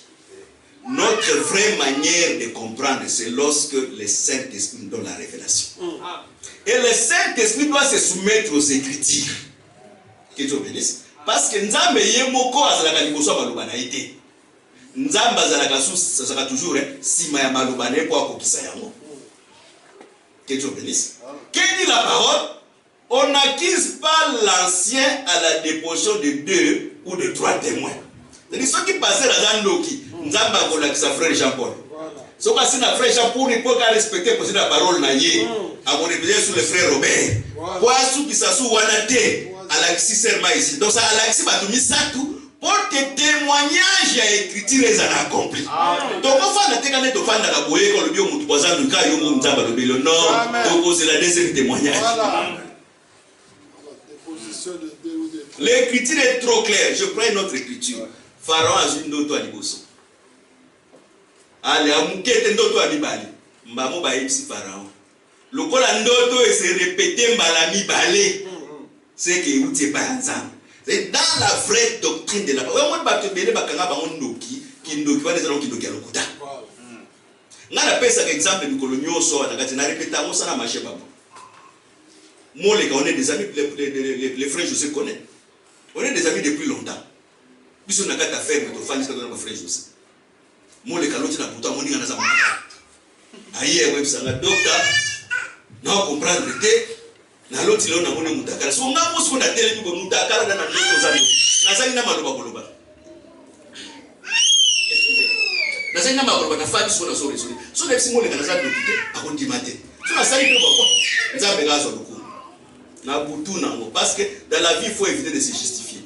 Notre vraie manière de comprendre, c'est lorsque le Saint-Esprit nous donne la révélation. Et le Saint-Esprit doit se soumettre aux Écritures. Que Dieu bénisse. Parce que Nzambe yemoko azalaka liboso malobana ite. Nzambe azalaka toujours sima ya malobana po akokisa yango. Que Dieu bénisse. Que dit la parole? On n'acquise pas l'ancien à la déposition de 2 ou de 3 témoins. C'est-à-dire ceux qui passaient dans un loki, nous avons dit que frère Jean-Paul. Ce qui est frère Jean-Paul, il faut respecter la parole naïe. À mon épisode sur le frère Robert. Quoi, ceux qui s'assoient wanate, Alexis Serma ici. Donc ça, Alexis va tout ça tout pour que témoignages et écriture les en accompli. Donc on va noter quand on va dans la boue, quand le bio moutou poisson du cas, on va dans le non. Donc c'est la deuxième témoignage. L'écriture est trop claire. Je prends une autre écriture. Pharaon a une autre à Liboso. Allez, à Moukete ndoto à Mibali. Mbamo ba ipsi Pharaon. Le col à ndoto et se répéter mbala Mibali. C'est que vous n'êtes pas ensemble. C'est dans la vraie doctrine de la parole. On va te bénir bakanga ba ondoki, qui ndoki va les gens qui ndoki à l'okuta. Nga na pesa exemple mikolonyo so na kati na répéta mo sana marché babo. Moi les gars on est des amis, les frères José connaissent. On est des amis depuis longtemps. Biso na kata ferme to fani kana ba frère José. Moi les kaloti na puta moni ngana za mo. Aye wewe sanga docteur na comprendre te na loti leo na moni mutakala. So nga mo so na tele ko mutakala na ndoto za ni. Na sasa ina maloba koloba. Na sasa ina maloba na fani so na so resoli. So na bisi mo le kana za dokite akondi mate. So na sasa ina bako. Nzambe gazo luku. Na butu nango parce que dans la vie il faut éviter de se justifier.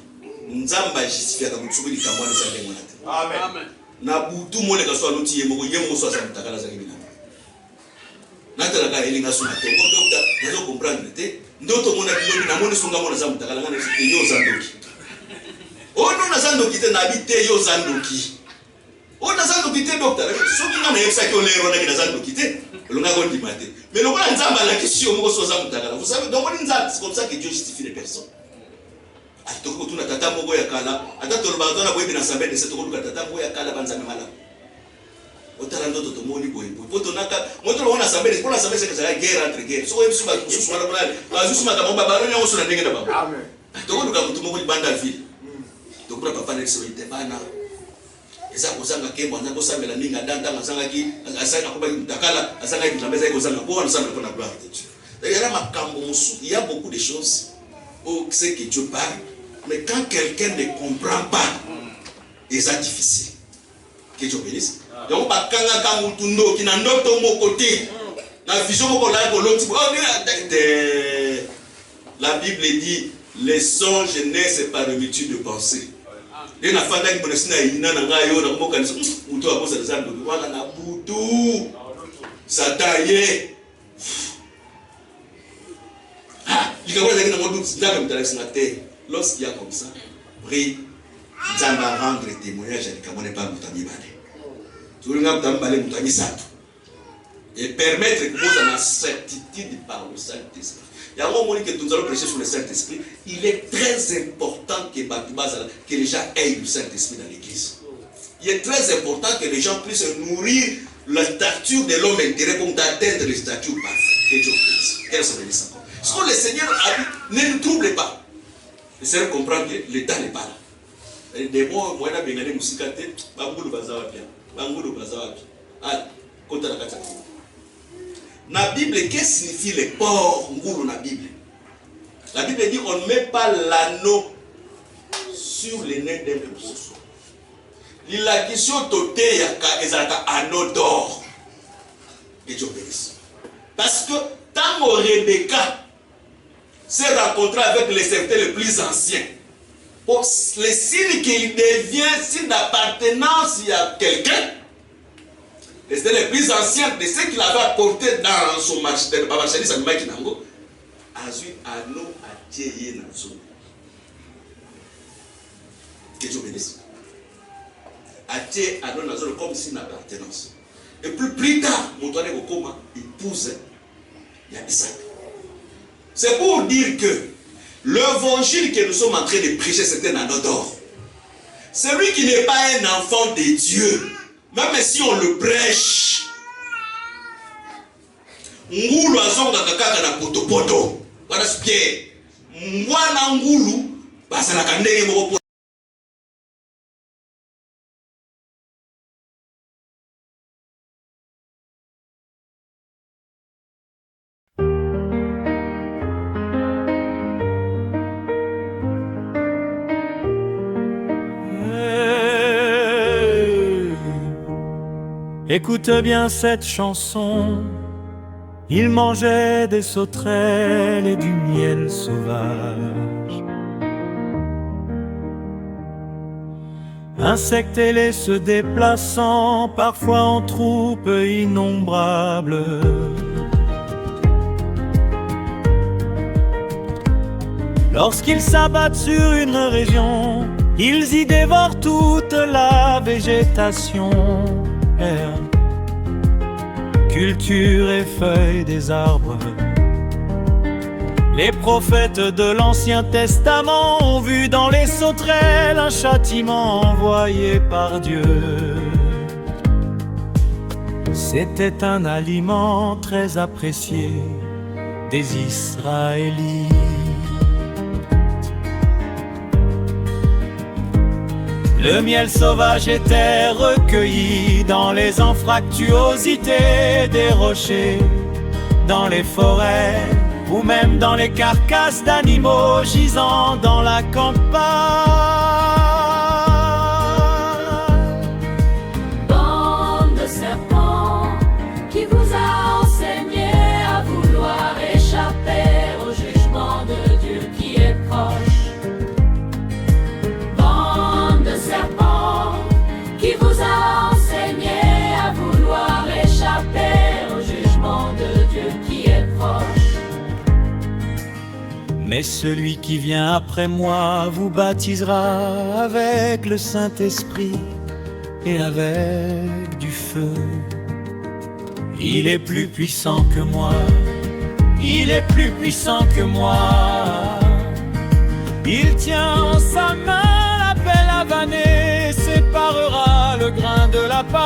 Nzamba justifier ka mutsuko di kamwa na sande mwana. Amen. Na butu mole ka so aluti yemo yemo so sa mutakala za kibina. Na tala ka elinga so na tongo docteur nazo comprendre te ndoto mona bilobi na moni sunga mona za mutakala ngana te yo zandoki. Ono na zandoki te na bite yo zandoki. Ona zandoki te docteur so kinga na yesa ki olero na kina zandoki te. Longa gondi mate. Mais le roi Nzamba la question moko so za mutakala. Vous savez donc on Nzamba c'est comme ça que Dieu justifie les personnes. Atoko tuna tata moko ya kala, atata lo bazona boyebi na sambe de setoko luka tata moko ya kala banza mala. Otala ndoto to moni boyebi. Poto naka moto lo na sambe de pona sambe c'est que ça guerre entre guerre. So yebi suba kususu mala mala. Bazusu maka bomba baro nyango so na ndenge na babo. Amen. Atoko luka mutu moko libanda ville. To kura papa ne so itebana. Eza kozanga kembo nzako sambela ninga danta ngasanga ki asanga ko ba mutakala asanga ki nzambeza ko zanga ko nsamba ko na gloire de Dieu. D'ailleurs makambo musu, il y a beaucoup de choses où c'est que Dieu parle. Mais quand quelqu'un ne comprend pas, c'est difficile. Que Dieu bénisse. Donc, bakanga kamutundo qui n'a ndoto mon côté. La vision mon là pour l'autre. La Bible dit les songes naissent par l'habitude de penser. Et la femme qui connaît ça, il n'a pas eu na moka ni uto akosa za ndo wala na butu. Sataye. Lorsqu'il y a comme ça, prie, Nzamba rendre témoignage avec Kamone pas Moutami Bale. Et permettre que nous ayons la certitude par le Saint-Esprit. Il y a un moment que nous allons prêcher sur le Saint-Esprit. Il est très important que les gens aient le Saint-Esprit dans l'église. Il est très important que les gens puissent nourrir la stature de l'homme intérieur pour atteindre les statuts parfaits. Que Dieu bénisse. Quelle se bénisse encore. Ce que le Seigneur a dit, ne nous trouble pas. Le Seigneur comprend que l'état n'est pas là. Des mots, moi, je vais vous dire, Bangoulou Bazawapi. Bangoulou Bazawapi. Ah, côté la Katia. Dans la Bible, qu'est-ce que signifie les porcs Ngoulou dans la Bible? La Bible dit on ne met pas l'anneau sur les nez d'un ours. La question tote est un anneau d'or. Que Dieu bénisse. Parce que tant que Rebecca s'est rencontré avec les serviteurs les plus anciens, pour les signes qu'il devient signe d'appartenance à quelqu'un, c'était les plus anciens de ceux qu'il avait apporté dans son marchandise à Makinango, Azui Anno a Théé Nazo. Que Dieu bénisse. A Théé Anno Nazo comme signe d'appartenance. Et plus tard, mon toit de Okoma épouse Isaac. C'est pour dire que l'évangile que nous sommes en train de prêcher, c'est un anneau d'or. Celui qui n'est pas un enfant de Dieu, même si on le prêche, ngulu azonga kakaka na potopoto. Voilà ce qui est. Mwana ngulu, basa na kandenge moko. Écoute bien cette chanson. Il mangeait des sauterelles et du miel sauvage. Insectes ailés se déplaçant, parfois en troupes innombrables. Lorsqu'ils s'abattent sur une région, ils y dévorent toute la végétation. Herbe, culture et feuilles des arbres. Les prophètes de l'Ancien Testament ont vu dans les sauterelles un châtiment envoyé par Dieu. C'était un aliment très apprécié des Israélites. Le miel sauvage était recueilli dans les anfractuosités des rochers, dans les forêts, ou même dans les carcasses d'animaux gisant dans la campagne. Bande de serpents, qui vous a enseigné à vouloir échapper au jugement de Dieu qui est proche. Bande de serpents, qui vous a enseigné à vouloir échapper au jugement de Dieu qui est proche. Mais celui qui vient après moi vous baptisera avec le Saint-Esprit et avec du feu. Il est plus puissant que moi, il est plus puissant que moi. Il tient en sa main la pelle avanée, séparera le grain de la paille.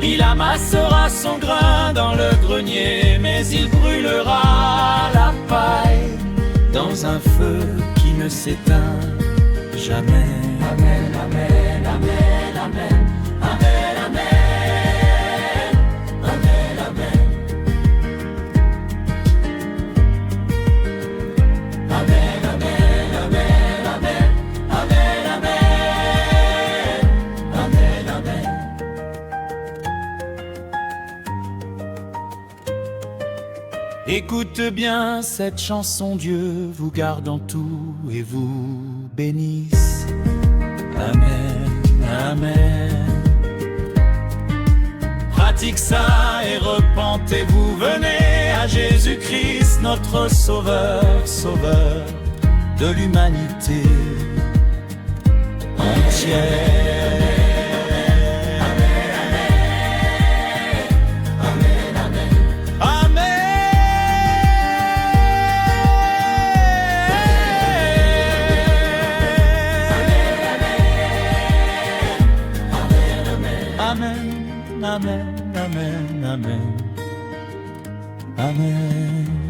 Il amassera son grain dans le grenier, mais il brûlera la paille dans un feu qui ne s'éteint jamais. Amen, amen, amen, amen, amen, amen, amen, amen. Amen, amen, amen, amen, amen, amen, amen, amen. Écoute bien cette chanson, Dieu vous garde en tout et vous bénisse. Amen, amen. Pratique ça et repentez-vous, venez à Jésus-Christ, notre Sauveur, Sauveur de l'humanité entière. Amen, amen, amen, amen, amen.